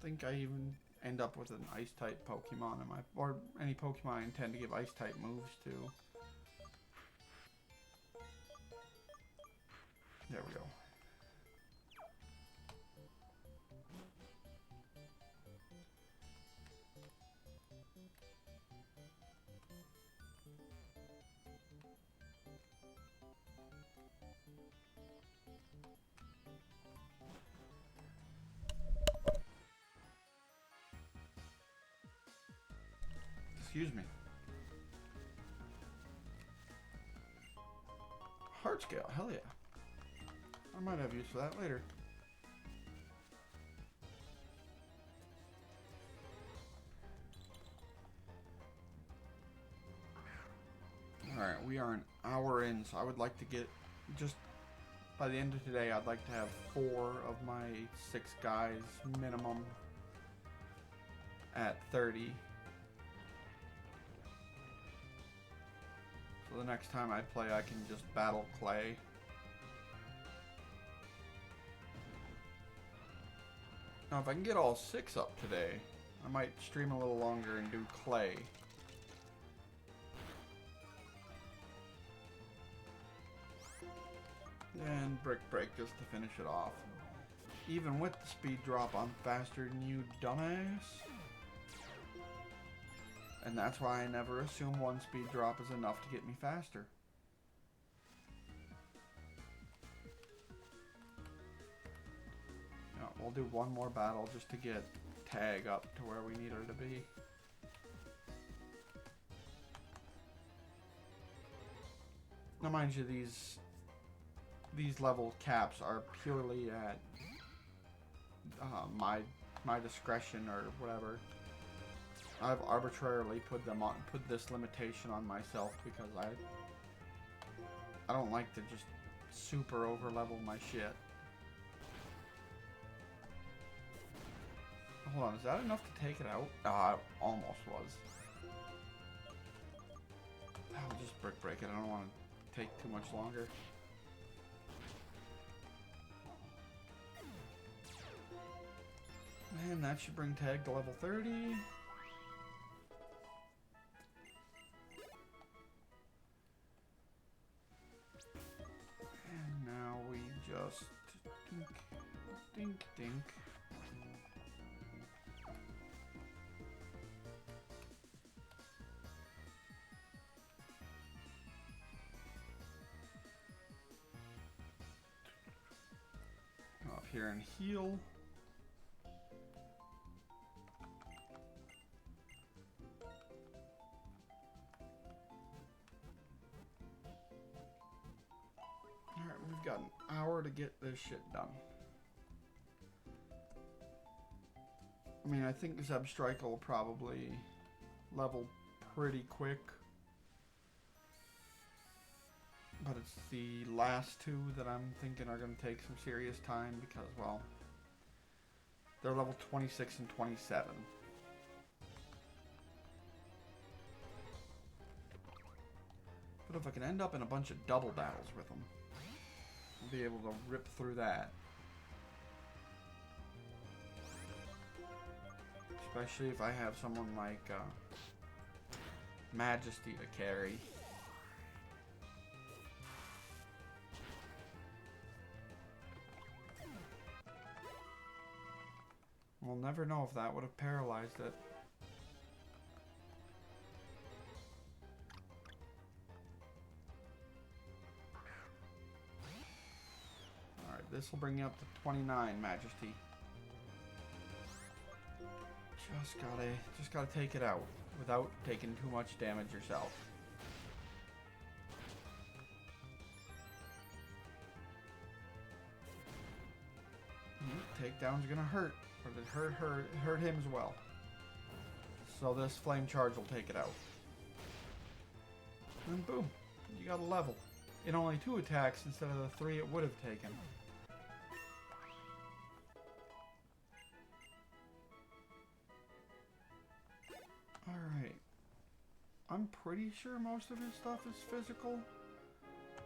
think I even end up with an ice type Pokemon in my, or any Pokemon I intend to give ice type moves to. There we go. Excuse me. Heart scale, hell yeah. I might have use for that later. Alright, we are an hour in, so I would like to get just by the end of today, I'd like to have 4 of my 6 guys minimum at 30. So the next time I play, I can just battle Clay. Now, if I can get all 6 up today, I might stream a little longer and do Clay. And Brick Break just to finish it off. Even with the speed drop, I'm faster than you, dumbass. And that's why I never assume one speed drop is enough to get me faster. No, we'll do one more battle just to get Tag up to where we need her to be. Now mind you, these level caps are purely at my discretion or whatever. I've arbitrarily put this limitation on myself because I don't like to just super over level my shit. Hold on, is that enough to take it out? Ah, it almost was. I'll just Brick Break it. I don't want to take too much longer. And that should bring Tag to level 30. And now we just dink, dink, dink. Up here and heal. Alright, we've got an hour to get this shit done. I mean, I think Zebstrika will probably level pretty quick. But it's the last 2 that I'm thinking are going to take some serious time because, well, they're level 26 and 27. But if I can end up in a bunch of double battles with them, I'll be able to rip through that. Especially if I have someone like Majesty to carry. We'll never know if that would have paralyzed it. Alright, this will bring you up to 29, Majesty. Just gotta take it out without taking too much damage yourself. Takedown's gonna hurt, but it hurt him as well. So this flame charge will take it out. And boom, you got a level. In only 2 attacks instead of the 3 it would have taken. Alright. I'm pretty sure most of his stuff is physical.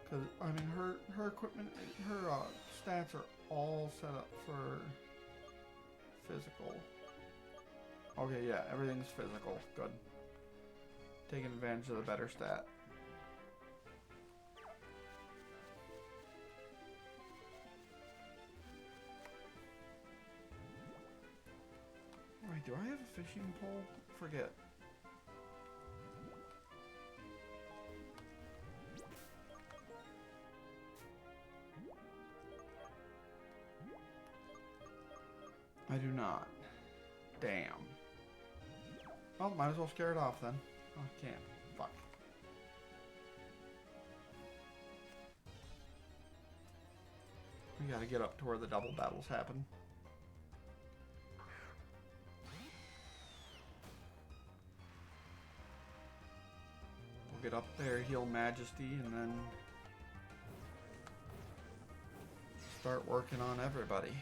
Because, I mean, her equipment, her stats are all set up for physical. Okay, yeah, everything's physical. Good. Taking advantage of the better stat. Wait, do I have a fishing pole? Forget. Damn. Well, might as well scare it off then. Oh, I can't. Fuck. We gotta get up to where the double battles happen. We'll get up there, heal Majesty, and then start working on everybody.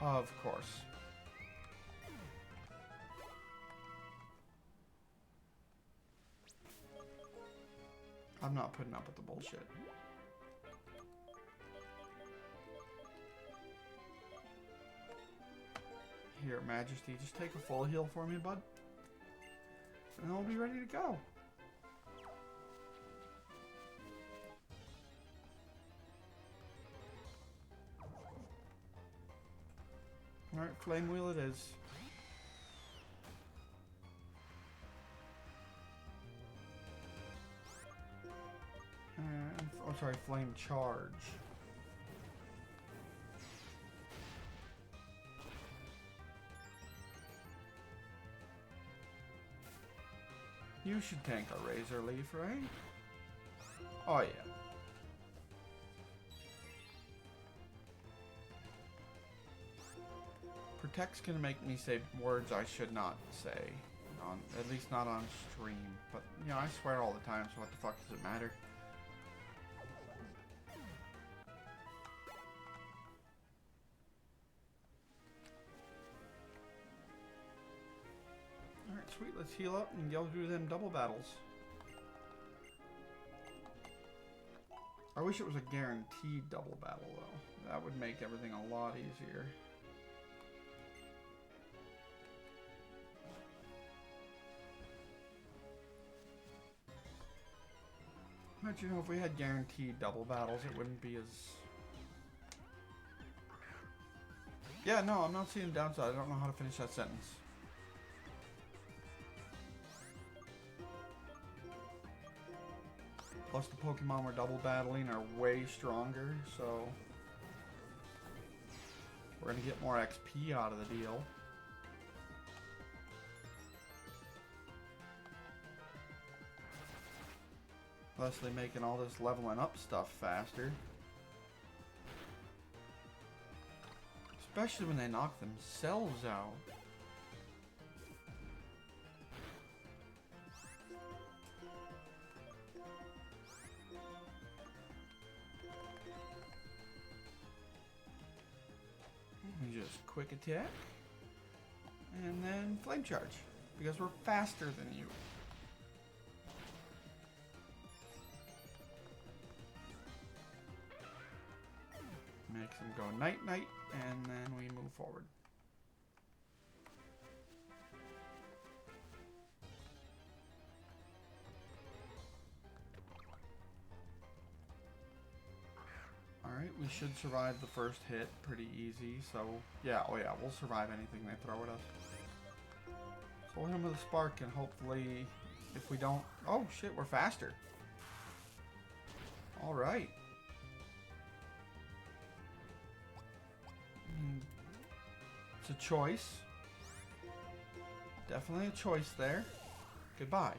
Of course. I'm not putting up with the bullshit. Here, Majesty, just take a full heal for me, bud. And then we'll be ready to go. Alright, Flame Wheel it is. Oh, sorry, Flame Charge. You should tank a Razor Leaf, right? Oh, yeah. Protect's gonna make me say words I should not say. At least not on stream. But, you know, I swear all the time, so what the fuck does it matter? Alright, sweet. Let's heal up and go through them double battles. I wish it was a guaranteed double battle, though. That would make everything a lot easier. But you know, if we had guaranteed double battles, it wouldn't be as... Yeah, no, I'm not seeing the downside. I don't know how to finish that sentence. Plus the Pokemon we're double battling are way stronger, so... we're gonna get more XP out of the deal. Leslie making all this leveling up stuff faster. Especially when they knock themselves out. Just quick attack. And then flame charge. Because we're faster than you. Makes them go night-night, and then we move forward. Alright, we should survive the first hit pretty easy, so yeah, oh yeah, we'll survive anything they throw at us. So we'll hit them with a spark, and hopefully, if we don't... Oh shit, we're faster. Alright. It's a choice. Definitely a choice there. Goodbye.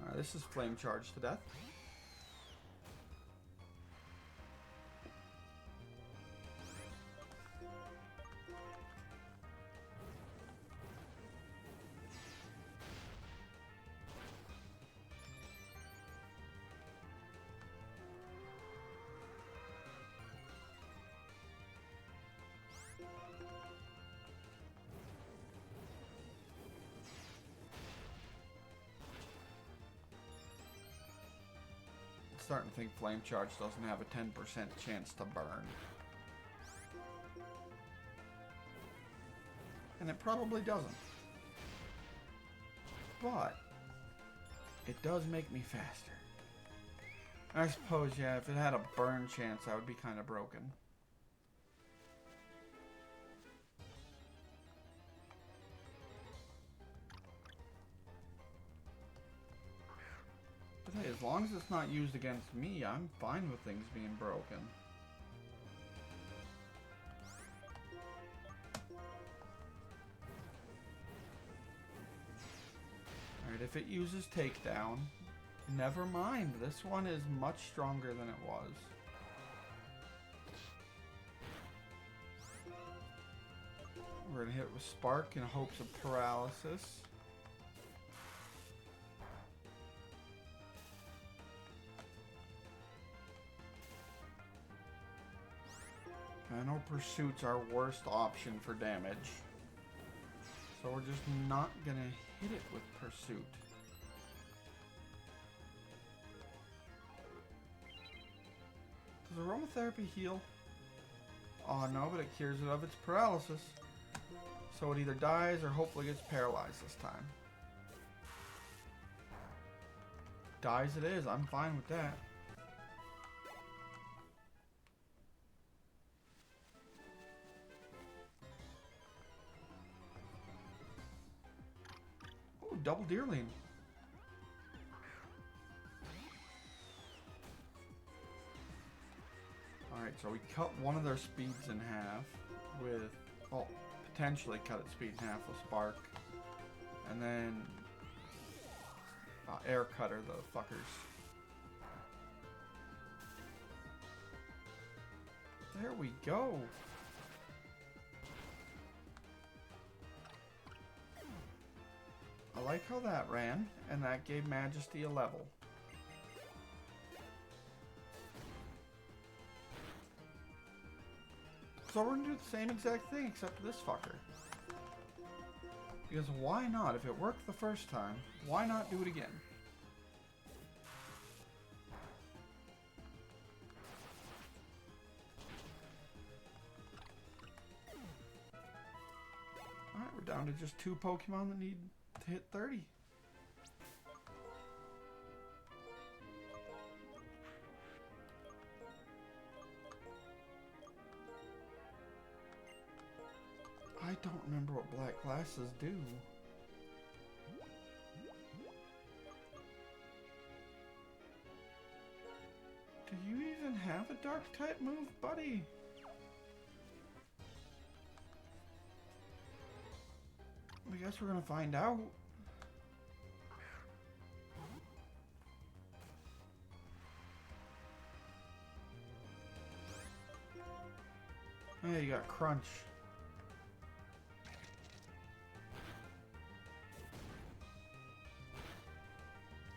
Alright, this is flame charge to death. Starting to think flame charge doesn't have a 10% chance to burn. And it probably doesn't. But it does make me faster. I suppose, yeah, if it had a burn chance, I would be kind of broken. But hey, as long as it's not used against me, I'm fine with things being broken. Alright, if it uses takedown, never mind. This one is much stronger than it was. We're gonna hit it with Spark in hopes of paralysis. I know Pursuit's our worst option for damage. So we're just not gonna hit it with Pursuit. Does Aromatherapy heal? Oh no, but it cures it of its paralysis. So it either dies or hopefully gets paralyzed this time. Dies it is, I'm fine with that. Ooh, double Deerling. Alright, so we cut one of their speeds in half with, well, potentially cut its speed in half with Spark. And then Air Cutter the fuckers. There we go. I like how that ran, and that gave Majesty a level. So we're gonna do the same exact thing except for this fucker. Because why not? If it worked the first time, why not do it again? Alright, we're down to just 2 Pokemon that need to hit 30. I don't remember what black glasses do. Do you even have a dark type move, buddy? I guess we're gonna find out. Hey, you got Crunch.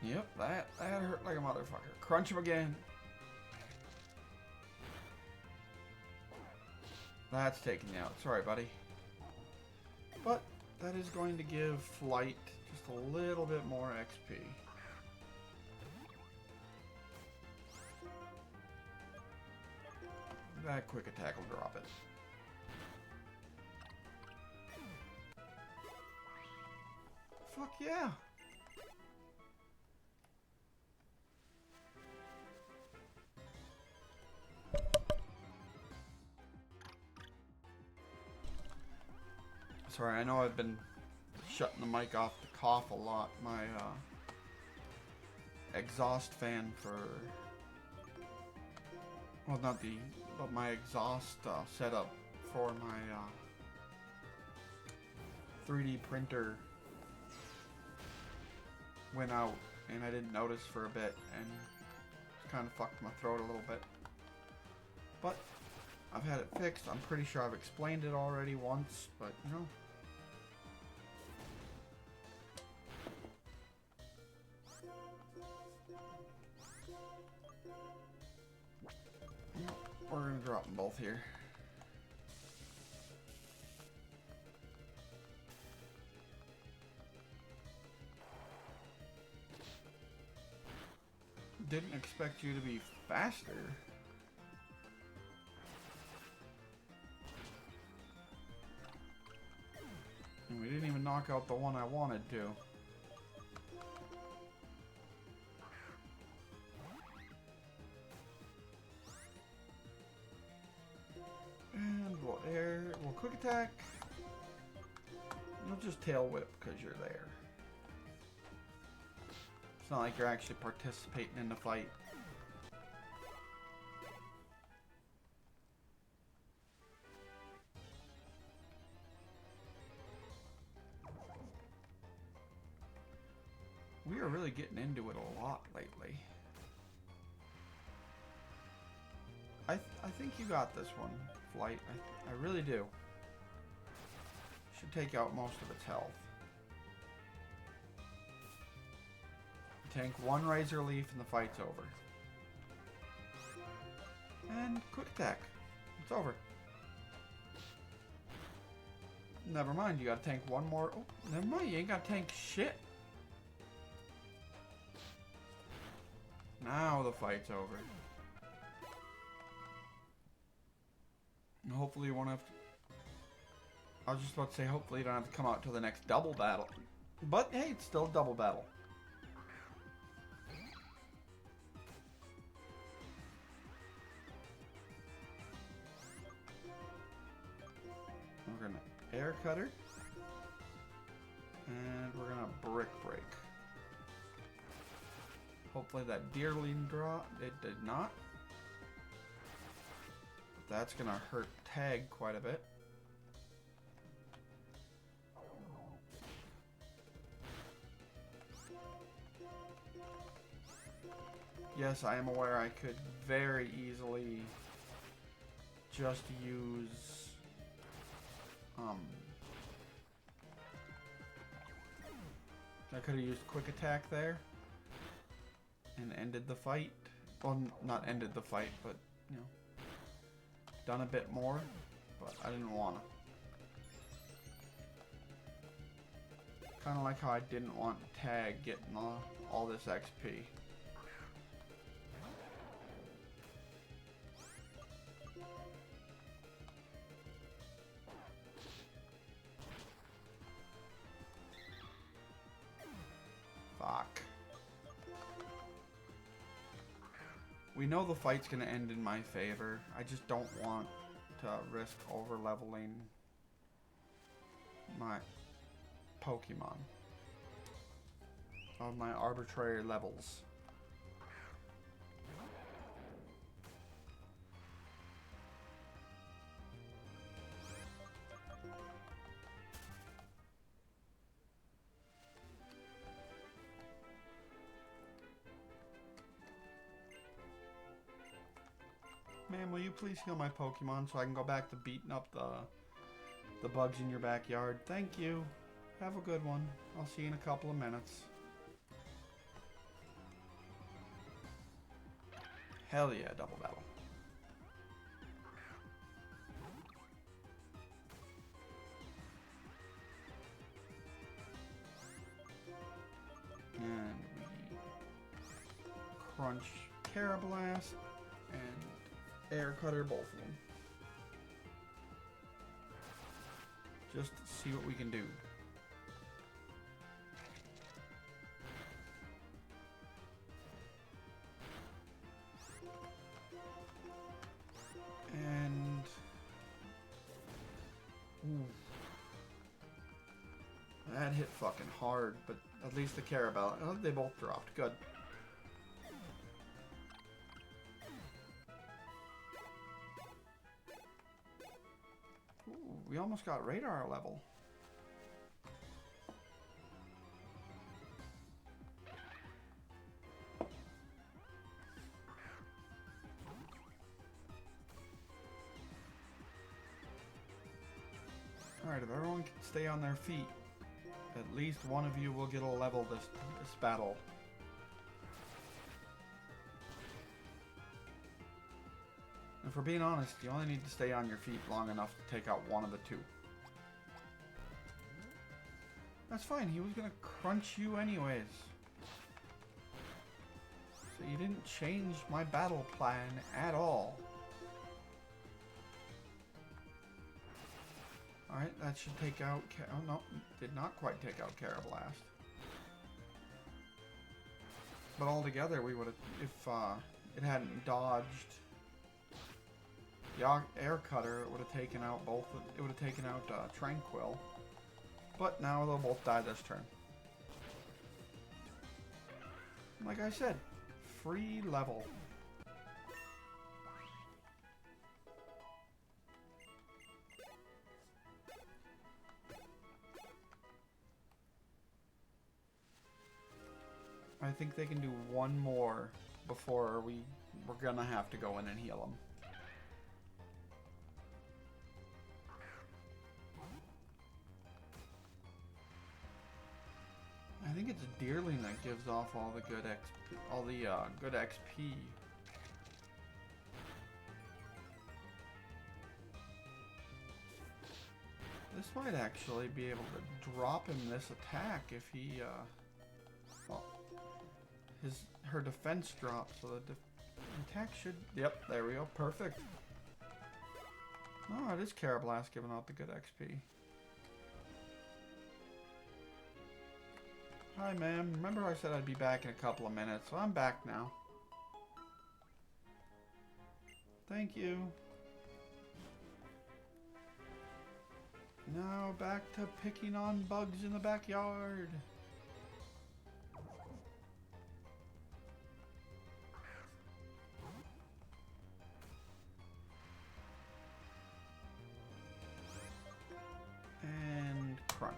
Yep, that hurt like a motherfucker. Crunch him again. That's taking you out. Sorry, buddy. But that is going to give Flight just a little bit more XP. That quick attack will drop it. Fuck yeah! Sorry, I know I've been shutting the mic off to cough a lot. My exhaust fan for... Well, not the... But my exhaust setup for my 3D printer went out, and I didn't notice for a bit, and it kind of fucked my throat a little bit. But I've had it fixed. I'm pretty sure I've explained it already once, but you know. We're gonna drop them both here. Didn't expect you to be faster. And we didn't even knock out the one I wanted to. there. We'll quick attack. You'll just tail whip because you're there. It's not like you're actually participating in the fight. We are really getting into it a lot lately. I think you got this one, Flight. I really do. Should take out most of its health. Tank one Razor Leaf and the fight's over. And quick attack. It's over. Never mind, you gotta tank one more. Oh, never mind, you ain't gotta tank shit. Now the fight's over. And hopefully you won't have to... I was just about to say, hopefully you don't have to come out till the next double battle. But hey, it's still a double battle. We're gonna air cutter. And we're gonna brick break. Hopefully that deerling draw, it did not. That's gonna hurt Tag quite a bit. Yes, I am aware I could very easily just use I could have used quick attack there and ended the fight. Well, not ended the fight, but you know, done a bit more, but I didn't want to. Kind of like how I didn't want Tag getting all this XP. Fuck. We know the fight's gonna end in my favor. I just don't want to risk over leveling my Pokemon of my arbitrary levels. Man, will you please heal my Pokemon so I can go back to beating up the bugs in your backyard? Thank you. Have a good one. I'll see you in a couple of minutes. Hell yeah, double battle. And we crunch Carablast and air cutter both of them. Just to see what we can do. And ooh, that hit fucking hard, but at least the Carabelle, oh, they both dropped. Good. Ooh, we almost got radar level. Alright, if everyone can stay on their feet, at least one of you will get a level this battle. And for being honest, you only need to stay on your feet long enough to take out one of the two. That's fine, he was gonna crunch you anyways. So you didn't change my battle plan at all. Alright, that should take out... Oh no, did not quite take out Carablast. But altogether, we would have... If it hadn't dodged The air cutter, it would have taken out both. It would have taken out Tranquil. But now they'll both die this turn. Like I said, free level. I think they can do one more before we're gonna have to go in and heal them. I think it's Deerling that gives off all the good good XP. This might actually be able to drop him this attack if he, well, her defense drops, so the attack should, yep, there we go, perfect. Oh, it is Karrablast giving out the good XP. Hi, ma'am. Remember I said I'd be back in a couple of minutes, so I'm back now. Thank you. Now back to picking on bugs in the backyard. And crunch.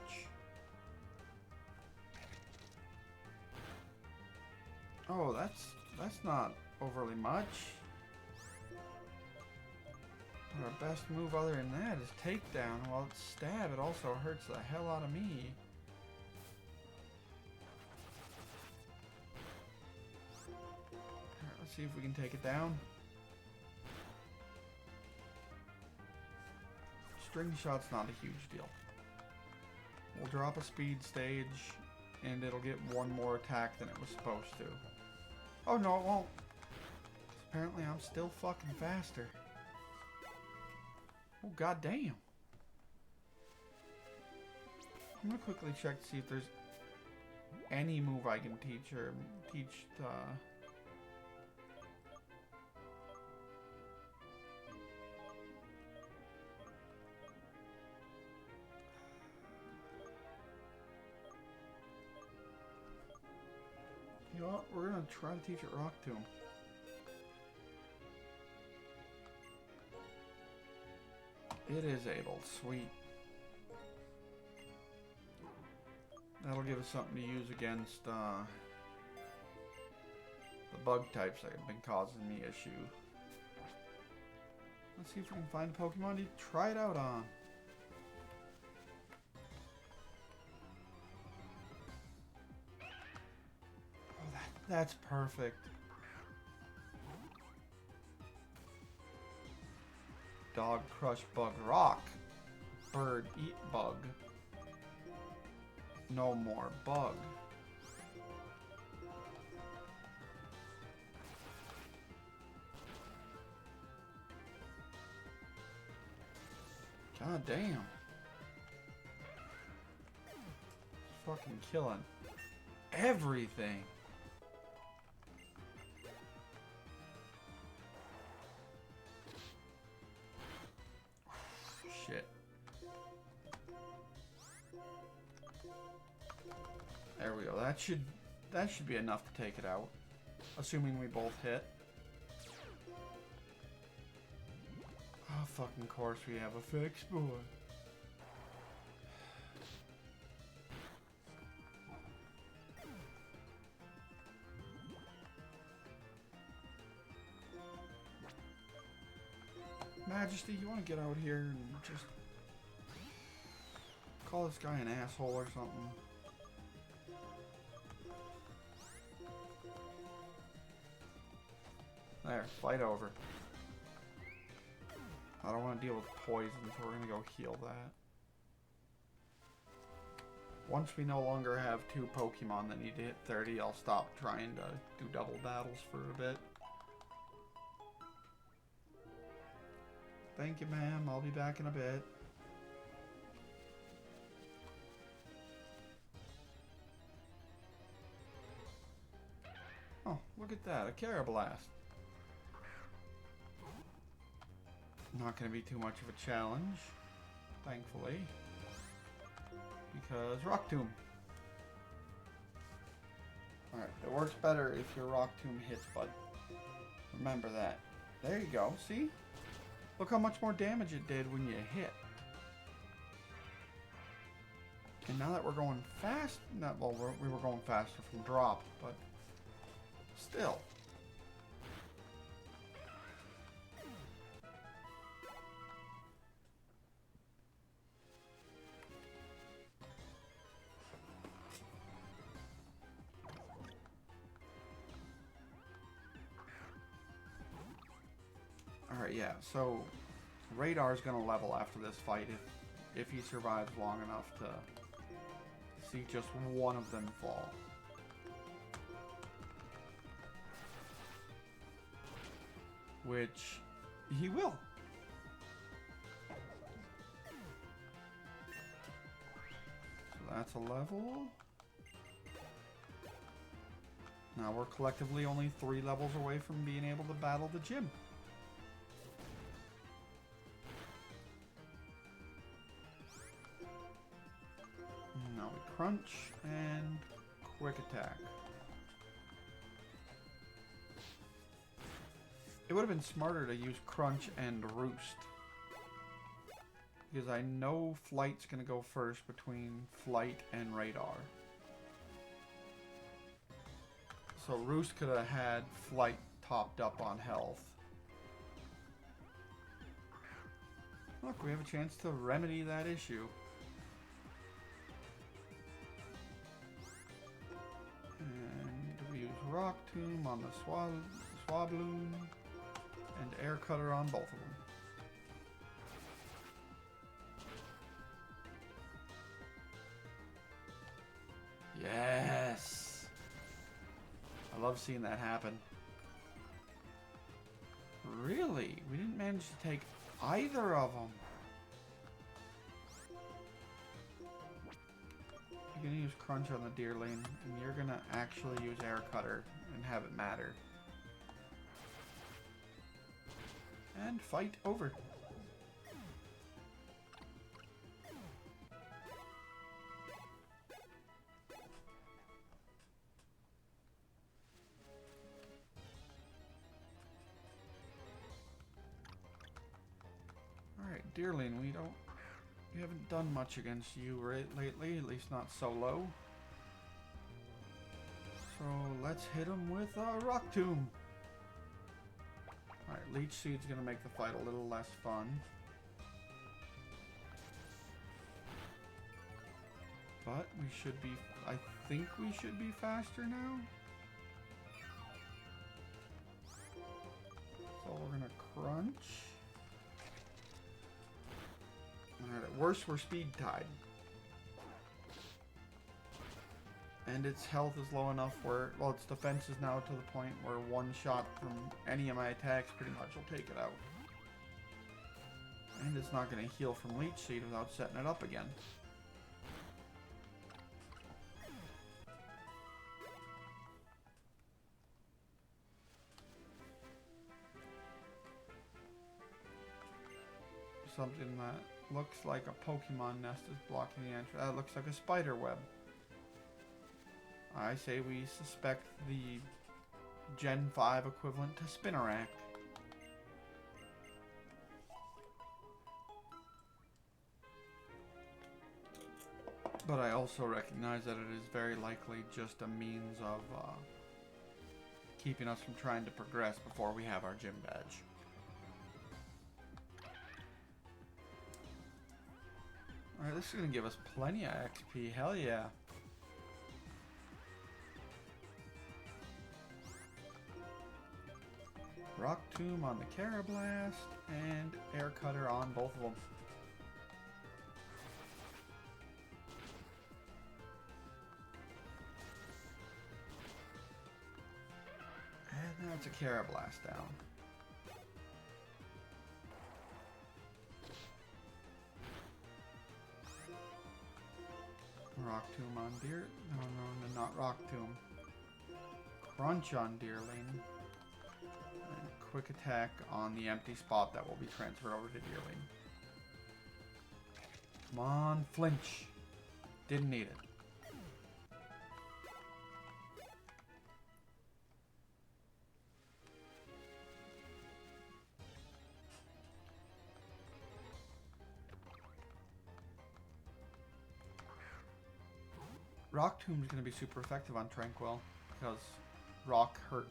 Oh, that's not overly much. Our best move other than that is takedown. While it's stab, it also hurts the hell out of me. Alright, let's see if we can take it down. String shot's not a huge deal. We'll drop a speed stage, and it'll get one more attack than it was supposed to. Oh no, it won't. Apparently I'm still fucking faster. Oh, goddamn. I'm gonna quickly check to see if there's any move I can teach her. Teach the... You know what? We're gonna try to teach it Rock Tomb. It is able. Sweet. That'll give us something to use against the bug types that have been causing me issue. Let's see if we can find a Pokemon to try it out on. Oh, that's perfect. Dog crush bug rock. Bird eat bug. No more bug. God damn. It's fucking killing everything. Shit. There we go. That should be enough to take it out. Assuming we both hit. Oh, fucking course we have a fix, boy. Majesty, you want to get out here and just call this guy an asshole or something? There, fight over. I don't want to deal with poison, so we're going to go heal that. Once we no longer have 2 Pokemon that need to hit 30, I'll stop trying to do double battles for a bit. Thank you, ma'am. I'll be back in a bit. Oh, look at that. A Karrablast. Not going to be too much of a challenge, thankfully, because Rock Tomb. Alright, it works better if your Rock Tomb hits, bud. Remember that. There you go, see? Look how much more damage it did when you hit. And now that we're going fast, well, we were going faster from drop, but still. Alright, yeah, so Radar's gonna level after this fight if he survives long enough to see just one of them fall. Which he will. So that's a level. Now we're collectively only 3 levels away from being able to battle the gym. Now we crunch and quick attack. It would have been smarter to use crunch and roost, because I know flight's gonna go first between flight and radar. So roost could have had flight topped up on health. Look, we have a chance to remedy that issue. And we use Rock Tomb on the Swabloon and Air Cutter on both of them. Yes! I love seeing that happen. Really? We didn't manage to take either of them. You're gonna use Crunch on the Deerling, and you're gonna actually use Air Cutter and have it matter. And fight over. Alright, Deerling, we haven't done much against you lately, at least not solo. So let's hit him with a Rock Tomb. Alright, Leech Seed's gonna make the fight a little less fun. But we should be, I think we should be faster now. So we're gonna crunch. Alright, at worst we're speed tied. And its health is low enough where, well, its defense is now to the point where one shot from any of my attacks pretty much will take it out. And it's not going to heal from Leech Seed without setting it up again. Something that looks like a Pokemon nest is blocking the entrance. That looks like a spider web. I say we suspect the Gen 5 equivalent to Spinarak. But I also recognize that it is very likely just a means of keeping us from trying to progress before we have our gym badge. Alright, this is going to give us plenty of XP, hell yeah. Rock Tomb on the Carablast, and Air Cutter on both of them. And now it's a Carablast down. Rock Tomb on Deer... No, not Rock Tomb. Crunch on Deerling. And quick attack on the empty spot that will be transferred over to Deerling. Come on, flinch. Didn't need it. Rock Tomb is going to be super effective on Tranquil because rock hurt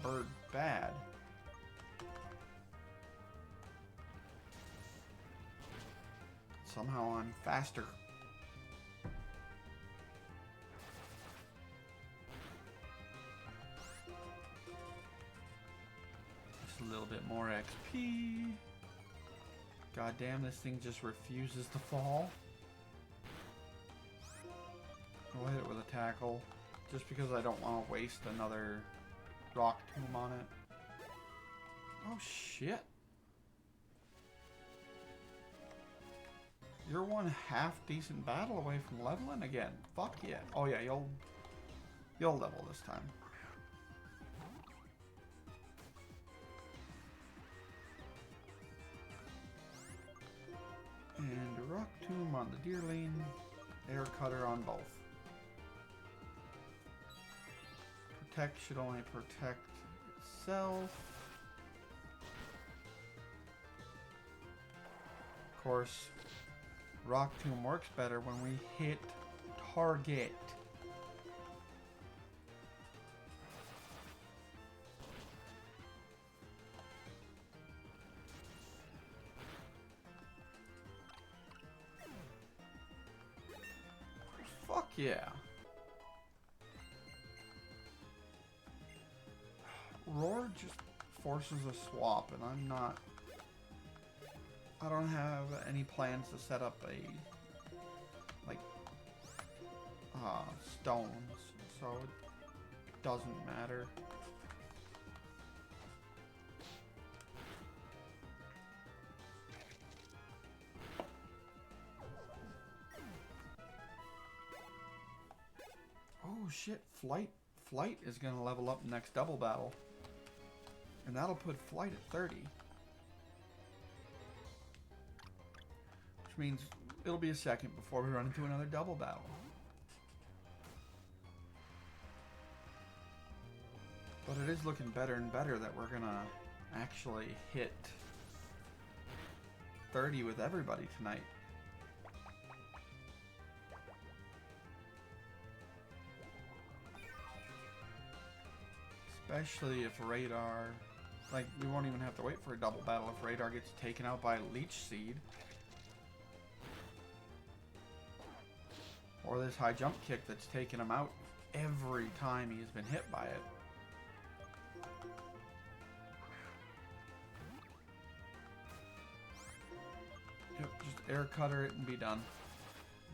bird bad. Somehow I'm faster. Just a little bit more XP. God damn, this thing just refuses to fall. I'll hit it with a tackle, just because I don't want to waste another rock tomb on it. Oh shit. You're one half decent battle away from leveling again. Fuck yeah. Oh yeah, you'll level this time. And a rock tomb on the Deerling, air cutter on both. Protect should only protect itself. Of course, Rock Tomb works better when we hit target. Fuck yeah. Roar just forces a swap, and I don't have any plans to set up stones, so it doesn't matter. Oh shit, Flight is gonna level up next double battle. And that'll put Flight at 30. Which means it'll be a second before we run into another double battle. But it is looking better and better that we're gonna actually hit 30 with everybody tonight. Especially if Radar... Like, we won't even have to wait for a double battle if Radar gets taken out by Leech Seed. Or this high jump kick that's taken him out every time he's been hit by it. Yep, just air cutter it and be done.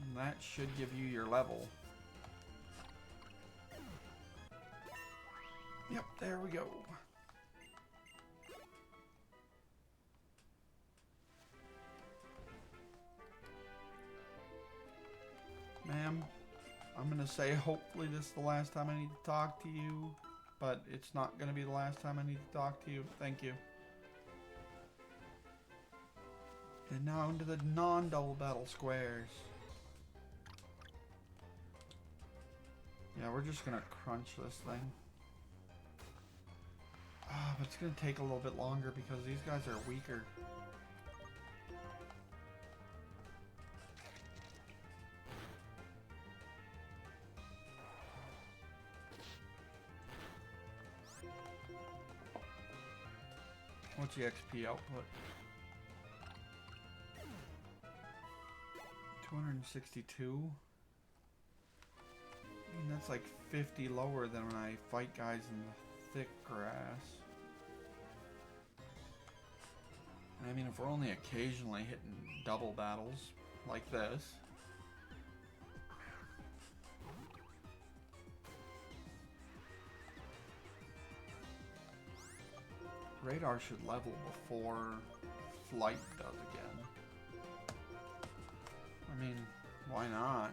And that should give you your level. Yep, there we go. Ma'am, I'm gonna say hopefully this is the last time I need to talk to you, but it's not gonna be the last time I need to talk to you. Thank you. And now into the non-double battle squares. Yeah, we're just gonna crunch this thing. But it's gonna take a little bit longer because these guys are weaker. What's the XP output? 262? I mean, that's like 50 lower than when I fight guys in the thick grass. I mean, if we're only occasionally hitting double battles like this. Radar should level before Flight does again. I mean, why not?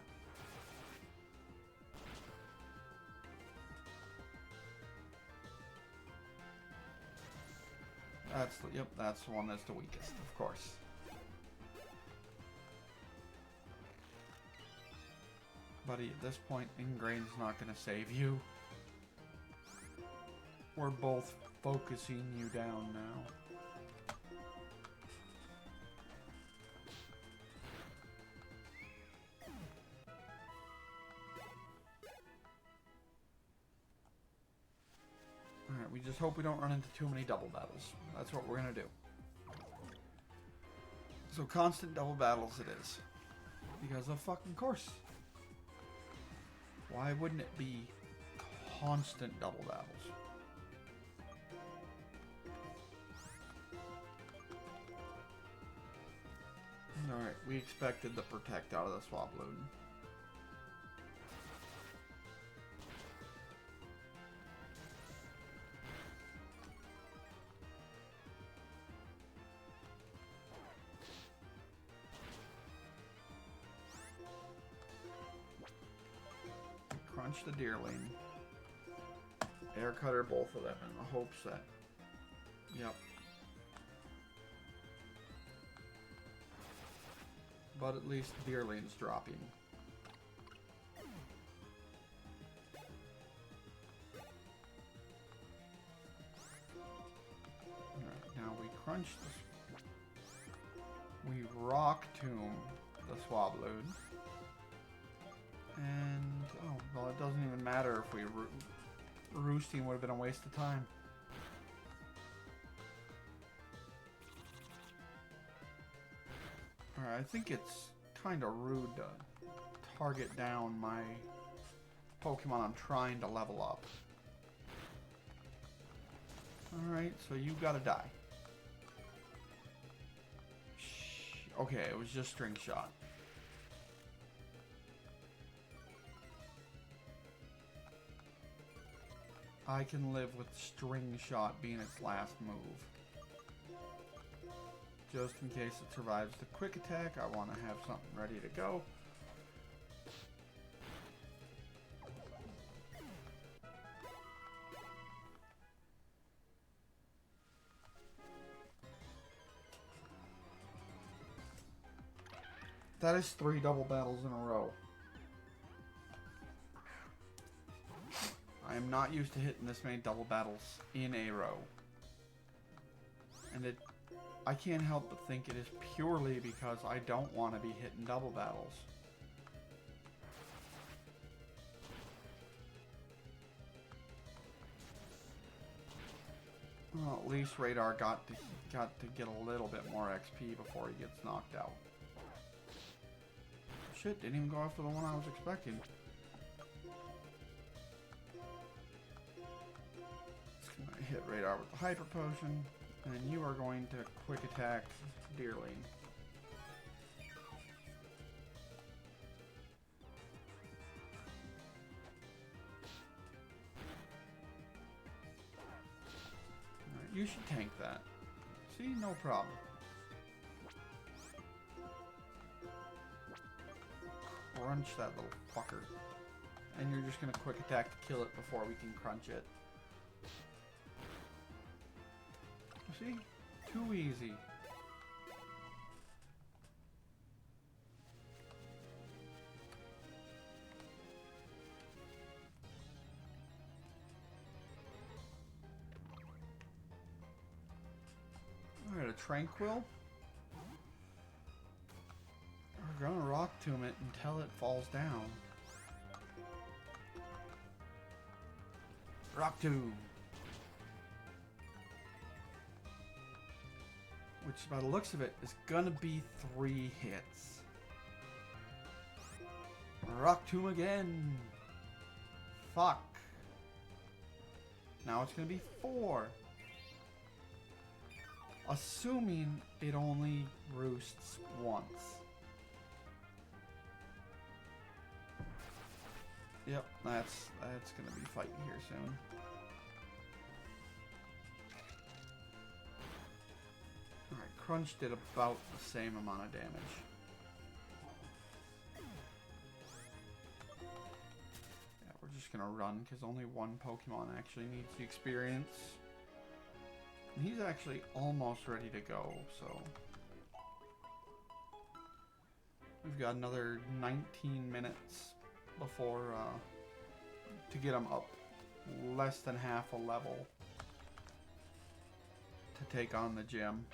Yep, that's the one that's the weakest, of course. Buddy, at this point, Ingrain's not gonna save you. We're both focusing you down now. Alright, we just hope we don't run into too many double battles. That's what we're gonna do. So constant double battles it is. Because of fucking course. Why wouldn't it be constant double battles? Alright, we expected the protect out of the Swabloon. Crunch the Deerling. Air Cutter both of them in the hopes that... Yep. But at least Deerling's dropping. Alright, now we crunch this. We Rock Tomb the Swabloon. And, oh, well, it doesn't even matter if we roosting would have been a waste of time. Alright, I think it's kind of rude to target down my Pokemon I'm trying to level up. Alright, so you gotta die. Okay, it was just String Shot. I can live with String Shot being its last move. Just in case it survives the quick attack, I want to have something ready to go. That is 3 double battles in a row. I am not used to hitting this many double battles in a row. And I can't help but think it is purely because I don't want to be hitting double battles. Well, at least Radar got to get a little bit more XP before he gets knocked out. Shit, didn't even go after the one I was expecting. Just gonna hit Radar with the Hyper Potion, and you are going to quick attack Deerling. Alright, you should tank that. See, no problem. Crunch that little fucker. And you're just gonna quick attack to kill it before we can crunch it. See? Too easy. Alright, a Tranquil. We're gonna Rock Tomb it until it falls down. Rock Tomb. Which, by the looks of it, is gonna be 3 hits. Rock Tomb again. Fuck. Now it's gonna be 4. Assuming it only roosts once. Yep, that's gonna be fighting here soon. Alright, Crunch did about the same amount of damage. Yeah, we're just gonna run because only one Pokemon actually needs the experience. He's actually almost ready to go, so... We've got another 19 minutes before, to get him up less than half a level to take on the gym.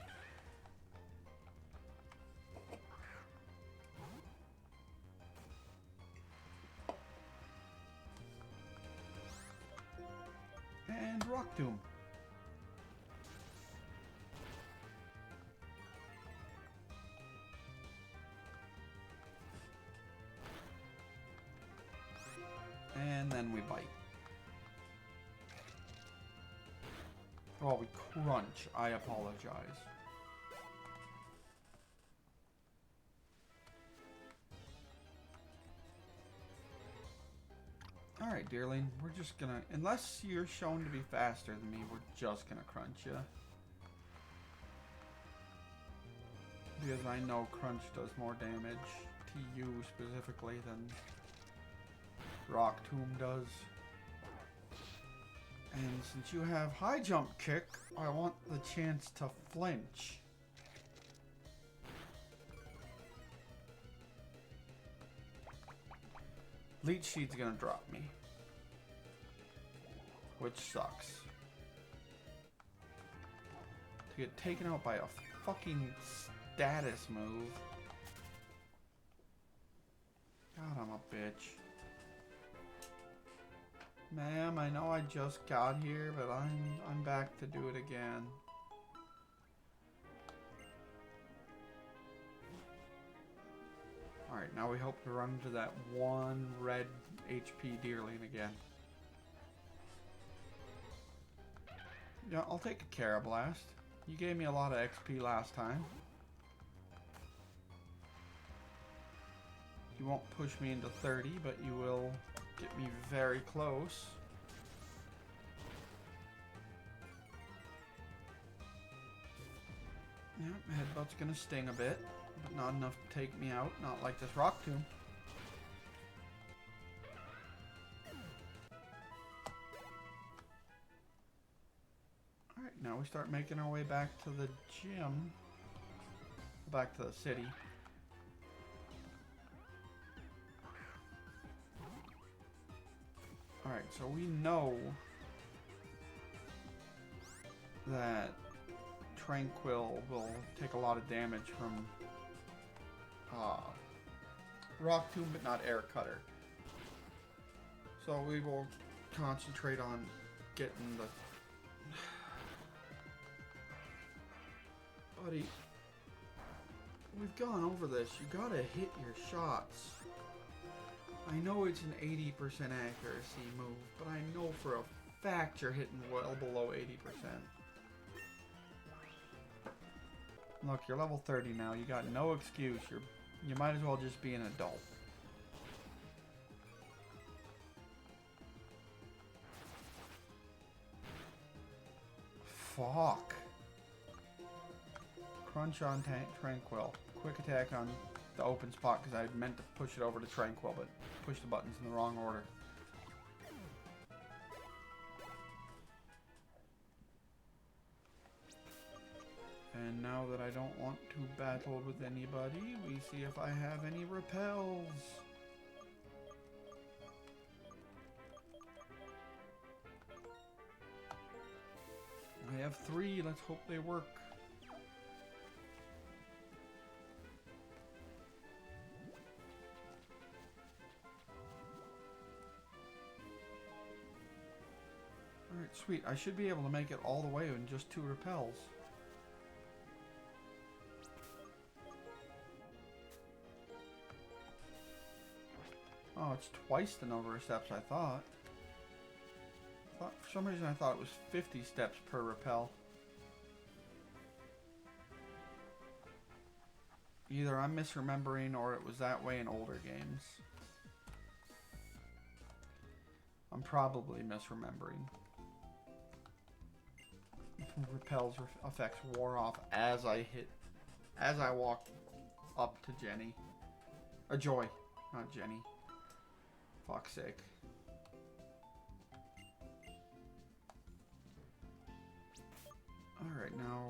And Rock Tomb. And then we bite. Well, we crunch. I apologize. Alright, Deerling. We're just gonna... Unless you're shown to be faster than me, we're just gonna crunch you. Because I know crunch does more damage to you specifically than Rock Tomb does. And since you have high jump kick, I want the chance to flinch. Leech Seed's gonna drop me. Which sucks. To get taken out by a fucking status move. God, I'm a bitch. Ma'am, I know I just got here, but I'm back to do it again. Alright, now we hope to run into that one red HP Deerling again. Yeah, I'll take a Carablast. You gave me a lot of XP last time. You won't push me into 30, but you will get me very close. Yep, Headbutt's gonna sting a bit, but not enough to take me out. Not like this Rock Tomb. Alright, now we start making our way back to the gym. Back to the city. Alright, so we know that Tranquil will take a lot of damage from Rock Tomb, but not Air Cutter. So we will concentrate on getting the... Buddy, we've gone over this. You gotta hit your shots. I know it's an 80% accuracy move, but I know for a fact you're hitting well below 80%. Look, you're level 30 now. You got no excuse. You might as well just be an adult. Fuck. Crunch on Tranquil. Quick attack on the open spot because I meant to push it over to Tranquil, but pushed the buttons in the wrong order. And now that I don't want to battle with anybody, we see if I have any repels. I have 3, let's hope they work. Alright, sweet. I should be able to make it all the way in just 2 repels. Oh, it's twice the number of steps I thought. For some reason I thought it was 50 steps per repel. Either I'm misremembering or it was that way in older games. I'm probably misremembering. Repel's effects wore off as I walked up to Jenny. Joy, not Jenny. Fuck's sake. Alright, now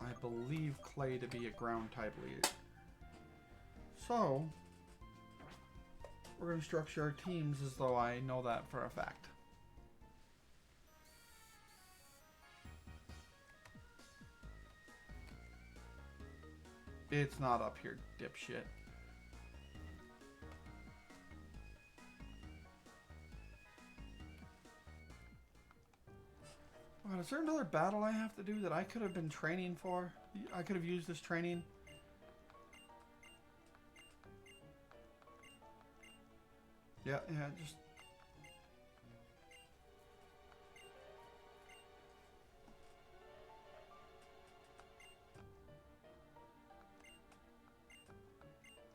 I believe Clay to be a ground type leader. So, we're going to structure our teams as though I know that for a fact. It's not up here, dipshit. Is there another battle I have to do that I could have been training for? I could have used this training. Yeah, just...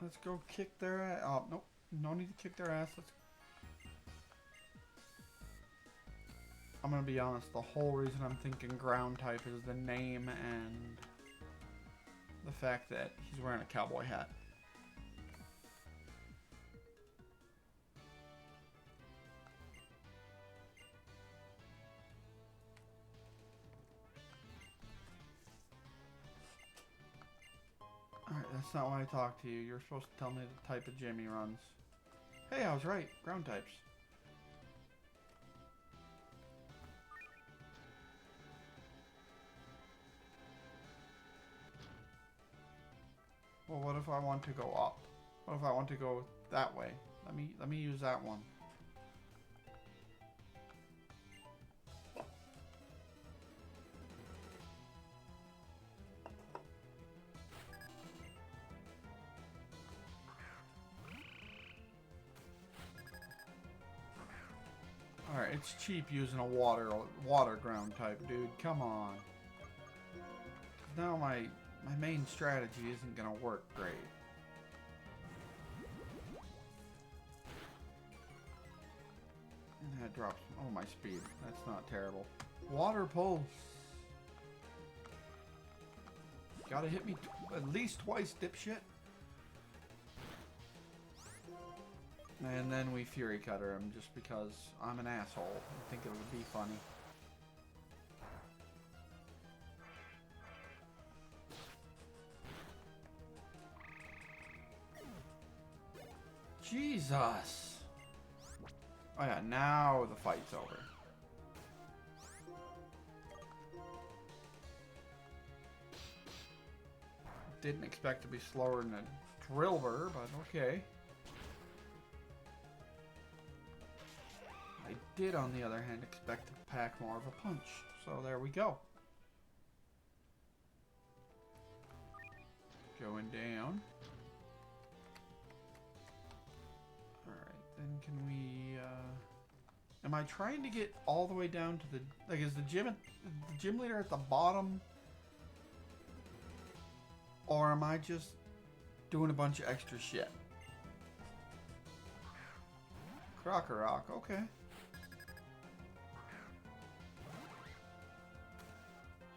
Let's go kick their ass. Oh, nope. No need to kick their ass. I'm gonna be honest, the whole reason I'm thinking ground type is the name and the fact that he's wearing a cowboy hat. Alright, that's not why I talked to you. You're supposed to tell me the type of gym he runs. Hey, I was right. Ground types. Well, what if I want to go up? What if I want to go that way? Let me use that one. Alright, it's cheap using a water ground type, dude. Come on. Now my main strategy isn't gonna work great. And that drops, oh, my speed. That's not terrible. Water pulse. Gotta hit me at least twice, dipshit. And then we Fury Cutter him just because I'm an asshole. I think it would be funny. Jesus! Oh yeah, now the fight's over. Didn't expect to be slower than a Drillbur, but okay. I did, on the other hand, expect to pack more of a punch. So there we go. Going down. Alright, then can we... am I trying to get all the way down to the... Like, is the gym leader at the bottom? Or am I just doing a bunch of extra shit? Krokorok, okay.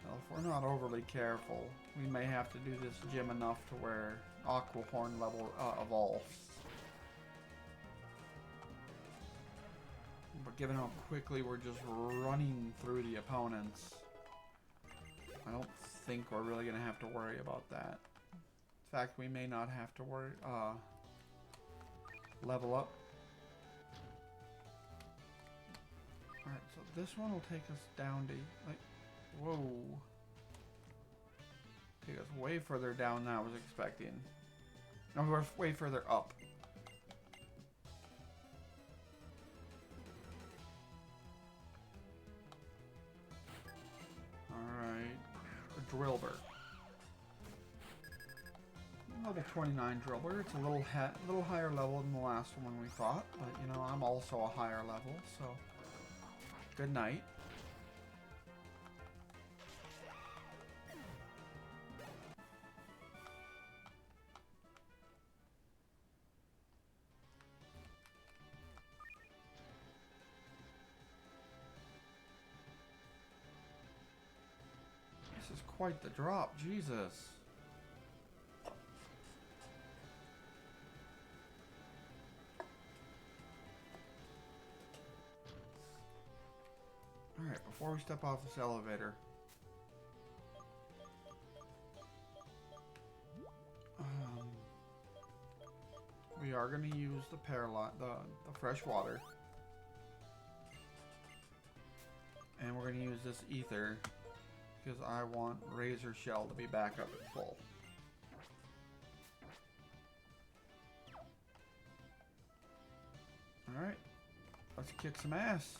Well, if we're not overly careful, we may have to do this gym enough to where Aquahorn level evolves. But given how quickly we're just running through the opponents, I don't think we're really going to have to worry about that. In fact, we may not have to worry, level up. Alright, so this one will take us down to, like, whoa. Take us way further down than I was expecting. No, we're way further up. Alright, a Drillbur. Level 29 Drillbur. It's a little higher level than the last one we fought, but you know, I'm also a higher level, so good night. This is quite the drop, Jesus. Alright, before we we step off this elevator, we are going to use the fresh water. And we're going to use this ether because I want Razor Shell to be back up at full. Alright, let's kick some ass.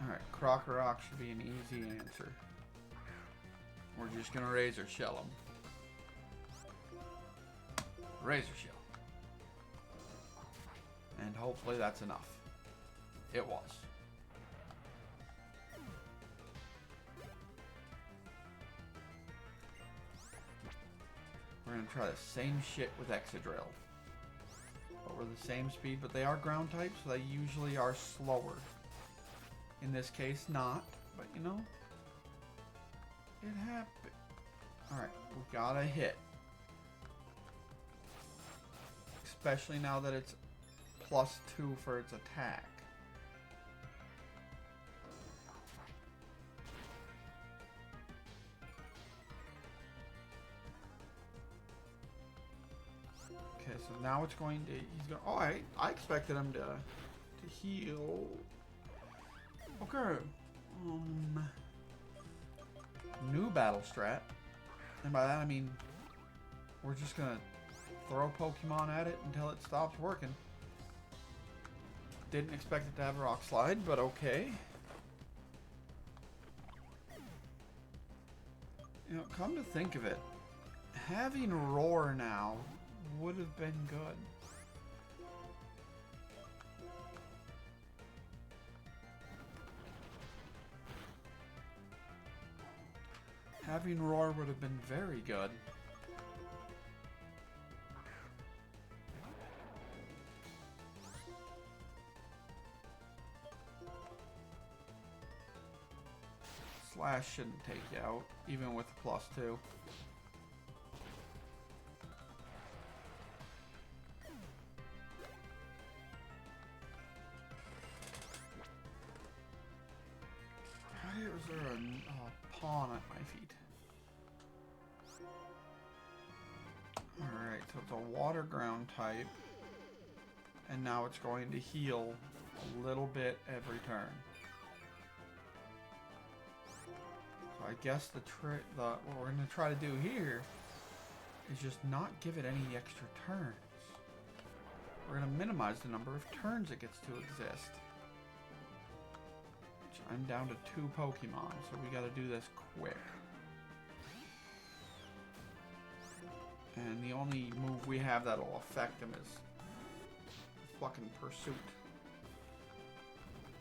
Alright, Krokorok should be an easy answer. We're just gonna Razor Shell him. Razor Shell. And hopefully that's enough. It was. We're gonna try the same shit with Excadrill. But we're the same speed, but they are ground types, so they usually are slower. In this case, not, but you know, it happened. Alright, we got a hit. Especially now that it's +2 for its attack. Okay, so now it's going to, he's going, oh, I expected him to heal. Okay. New battle strat. And by that I mean, we're just gonna throw Pokemon at it until it stops working. Didn't expect it to have Rock Slide, but okay. You know, come to think of it, having Roar now would have been good. Having Roar would have been very good. Slash shouldn't take you out, even with the +2. Why was there a pawn at my feet? Alright, so it's a water ground type. And now it's going to heal a little bit every turn. So I guess what we're going to try to do here is just not give it any extra turns. We're going to minimize the number of turns it gets to exist. Which I'm down to 2 Pokemon, so we got to do this quick. And the only move we have that'll affect him is fucking Pursuit.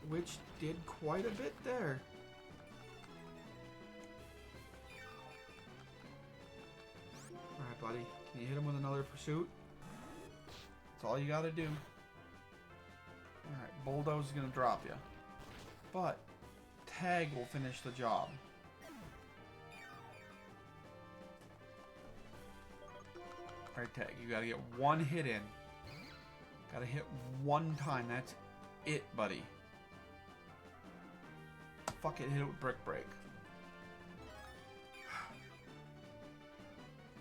Which did quite a bit there. Alright, buddy. Can you hit him with another Pursuit? That's all you gotta do. Alright, Bulldoze is gonna drop you. But Tag will finish the job. Alright, Tag, you gotta get 1 hit in. Gotta hit 1 time. That's it, buddy. Fuck it, hit it with Brick Break.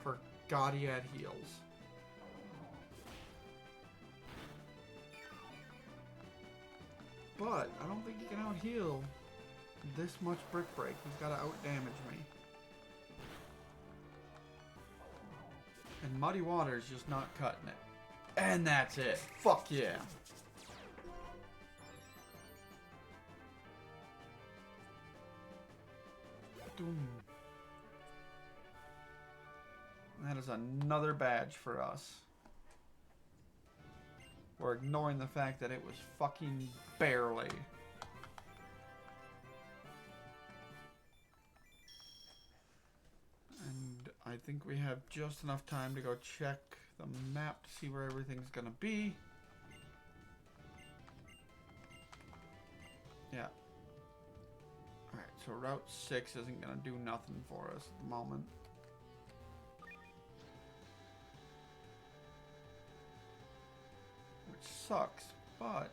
Forgot he had heals. But I don't think he can out-heal this much Brick Break. He's gotta out-damage me. And Muddy Water's just not cutting it. And that's it. Fuck yeah. Doom. That is another badge for us. We're ignoring the fact that it was fucking barely. And I think we have just enough time to go check the map to see where everything's gonna be. Yeah. Alright, so so Route 6 isn't going to do nothing for us at the moment. Which sucks, but...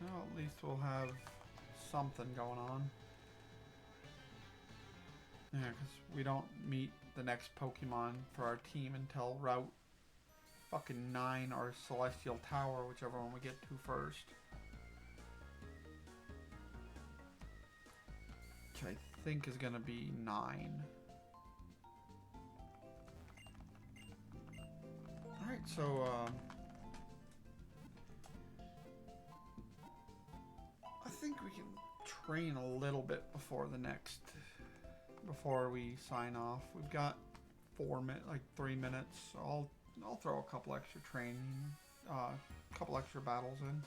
well, at least we'll have something going on. Yeah, because we don't meet the next Pokemon for our team until Route fucking 9 or Celestial Tower, whichever one we get to first. Which I think is going to be 9. Alright, so, I think we can train a little bit before we sign off. We've got 3 minutes. So I'll throw a couple extra couple extra battles in.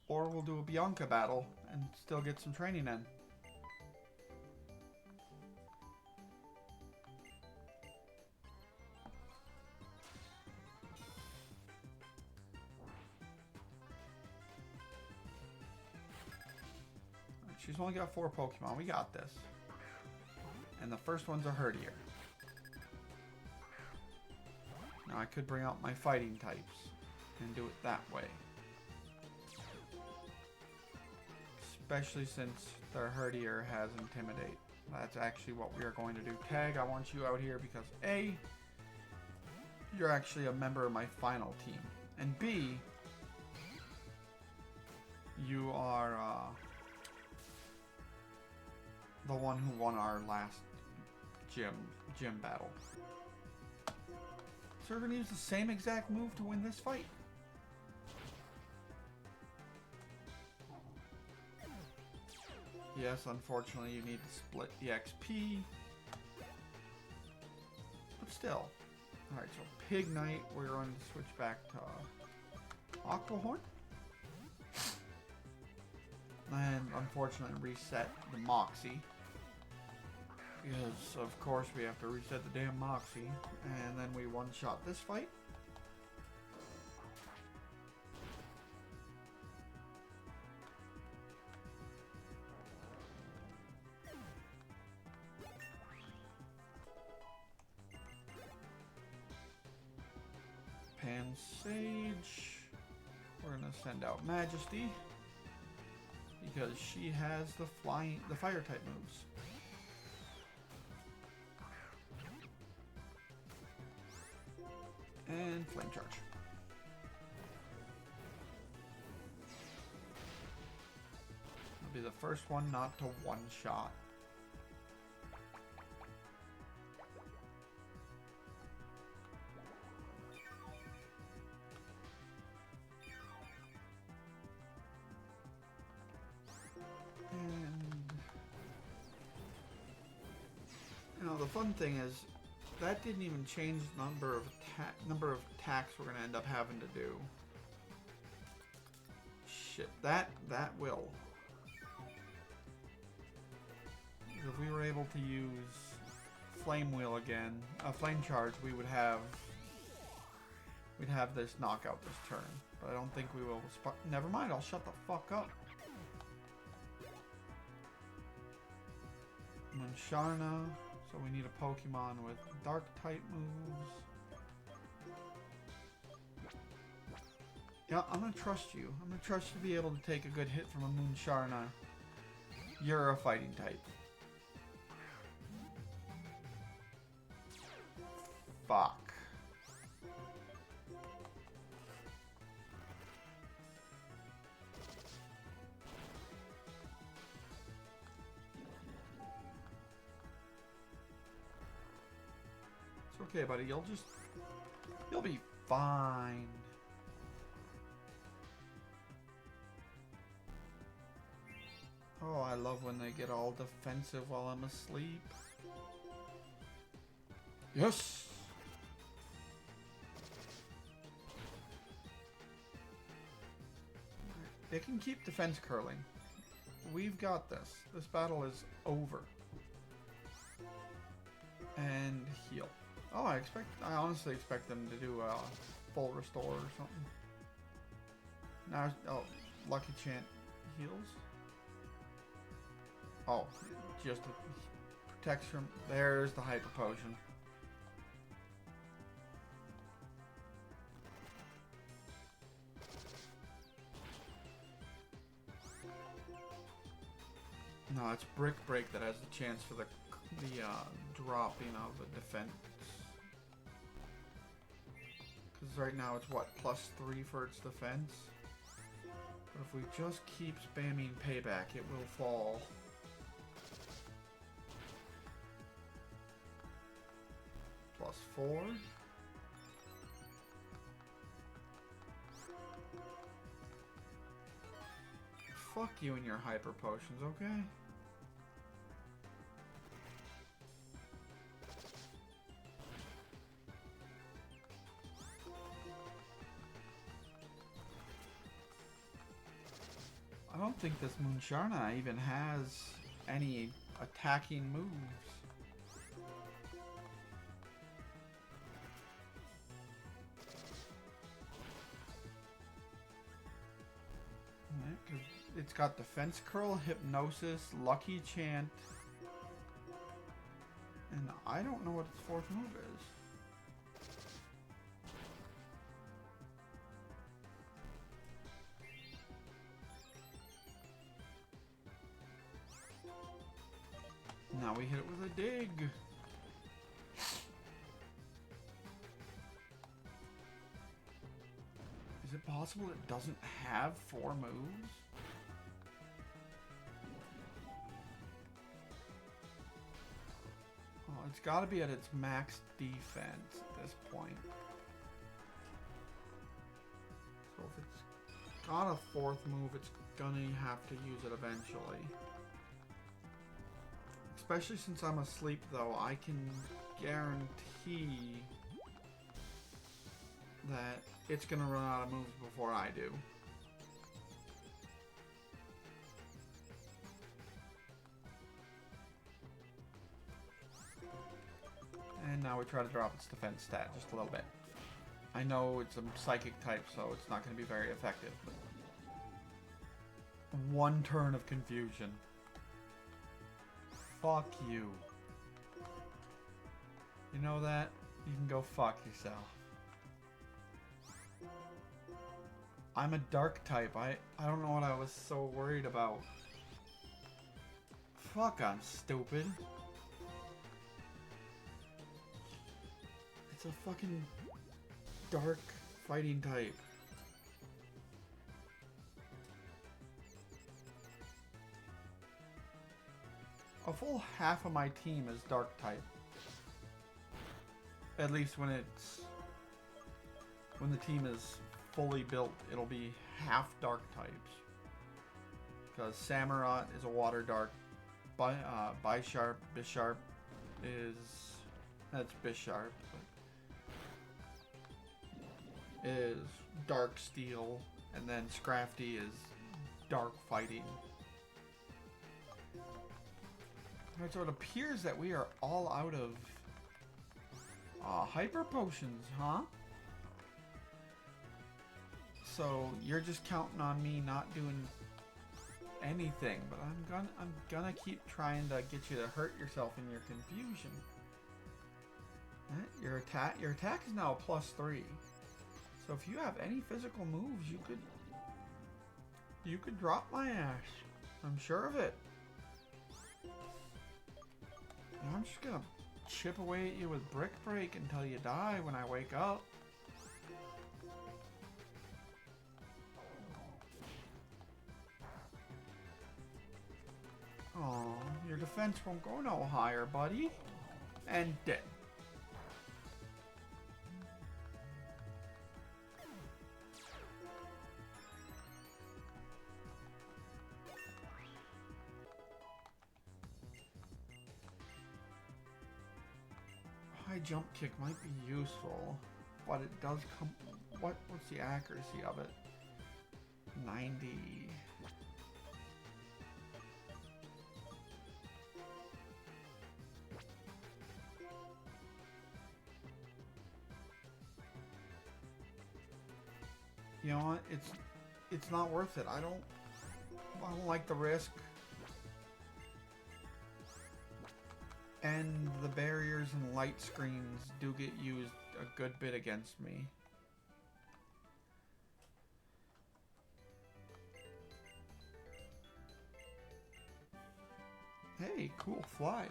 Or we'll do a Bianca battle and still get some training in. She's only got 4 Pokemon. We got this. And the first one's a Herdier. Now I could bring out my fighting types and do it that way. Especially since their Herdier has Intimidate. That's actually what we are going to do. Tag, I want you out here because A, you're actually a member of my final team. And B, you are the one who won our last gym battle. So we're going to use the same exact move to win this fight. Yes, unfortunately you need to split the XP. But still. Alright, so Pig Knight, we're going to switch back to Aquahorn. And unfortunately reset the Moxie. Because, of course, we have to reset the damn Moxie. And then we one-shot this fight. Pansage. We're going to send out Majesty. Because she has the fire type moves. And Flame Charge. I'll be the first one not to one-shot. And you know, the fun thing is that didn't even change the number of attacks we're gonna end up having to do. Shit, that will. If we were able to use Flame Wheel again, Flame Charge, we'd have this knockout this turn. But I don't think we will. Never mind, I'll shut the fuck up. Muncharna. So we need a Pokemon with Dark type moves. Yeah, I'm gonna trust you. I'm gonna trust you to be able to take a good hit from a Muncharna. You're a fighting type. Fuck. It's okay, buddy. You'll be fine. Oh, I love when they get all defensive while I'm asleep. Yes! They can keep defense curling. We've got this. This battle is over. And heal. Oh, I honestly expect them to do a full restore or something. Now, oh, Lucky Chant heals. Oh, just protects from. There's the Hyper Potion. No, it's Brick Break that has the chance for the dropping of the defense. Because right now it's what, +3 for its defense? But if we just keep spamming Payback, it will fall. +4. Fuck you and your Hyper Potions, okay? I don't think this Musharna even has any attacking moves. It's got Defense Curl, Hypnosis, Lucky Chant, and I don't know what its 4th move is. Now we hit it with a dig. Is it possible it doesn't have 4 moves? Oh, it's got to be at its max defense at this point. So if it's got a 4th move, it's gonna have to use it eventually. Especially since I'm asleep, though, I can guarantee that it's gonna run out of moves before I do. And now we try to drop its defense stat just a little bit. I know it's a psychic type, so it's not going to be very effective. But 1 turn of confusion. Fuck you. You know that? You can go fuck yourself. I'm a dark type. I don't know what I was so worried about. Fuck, I'm stupid. It's a fucking dark fighting type. A full half of my team is dark type. At least when the team is fully built, it'll be half dark types. Because Samurott is a water dark. Bisharp is... That's Bisharp. Is dark steel. And then Scrafty is dark fighting. Alright, so it appears that we are all out of hyper potions, huh? So you're just counting on me not doing anything, but I'm gonna keep trying to get you to hurt yourself in your confusion. Your attack is now a +3. So if you have any physical moves, you could drop my ass. I'm sure of it. And I'm just gonna chip away at you with Brick Break until you die when I wake up. Oh, your defense won't go no higher, buddy. And dead. High jump kick might be useful, but it does come... What's the accuracy of it? 90... You know what? It's not worth it. I don't like the risk. And the barriers and light screens do get used a good bit against me. Hey, cool, fly.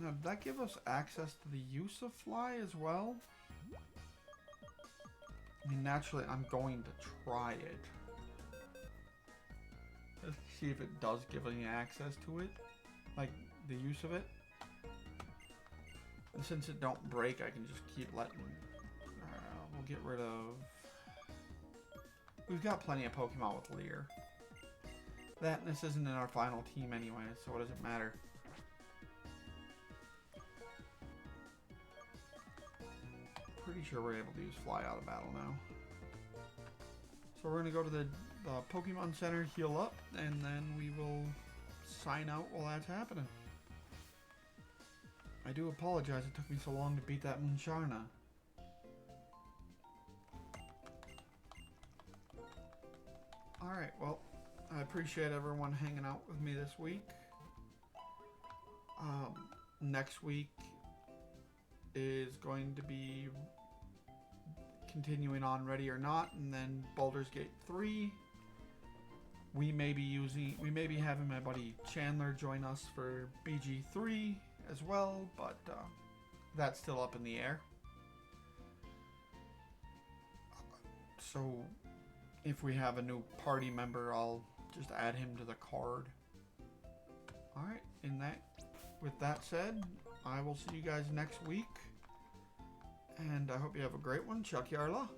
Now, did that give us access to the use of fly as well? I mean, naturally, I'm going to try it. Let's see if it does give any access to it. Like, the use of it. And since it don't break, I can just keep letting... we'll get rid of... We've got plenty of Pokemon with Leer. That and this isn't in our final team anyway, so what does it matter? Pretty sure we're able to use Fly out of battle now. So we're going to go to the Pokemon Center, heal up, and then we will sign out while that's happening. I do apologize it took me so long to beat that Musharna. Alright, well, I appreciate everyone hanging out with me this week. Next week is going to be continuing on Ready or Not, and then Baldur's Gate 3. We may be having my buddy Chandler join us for BG3 as well, but that's still up in the air. So if we have a new party member, I'll just add him to the card. Alright, with that said, I will see you guys next week. And I hope you have a great one. Chuck Yarla.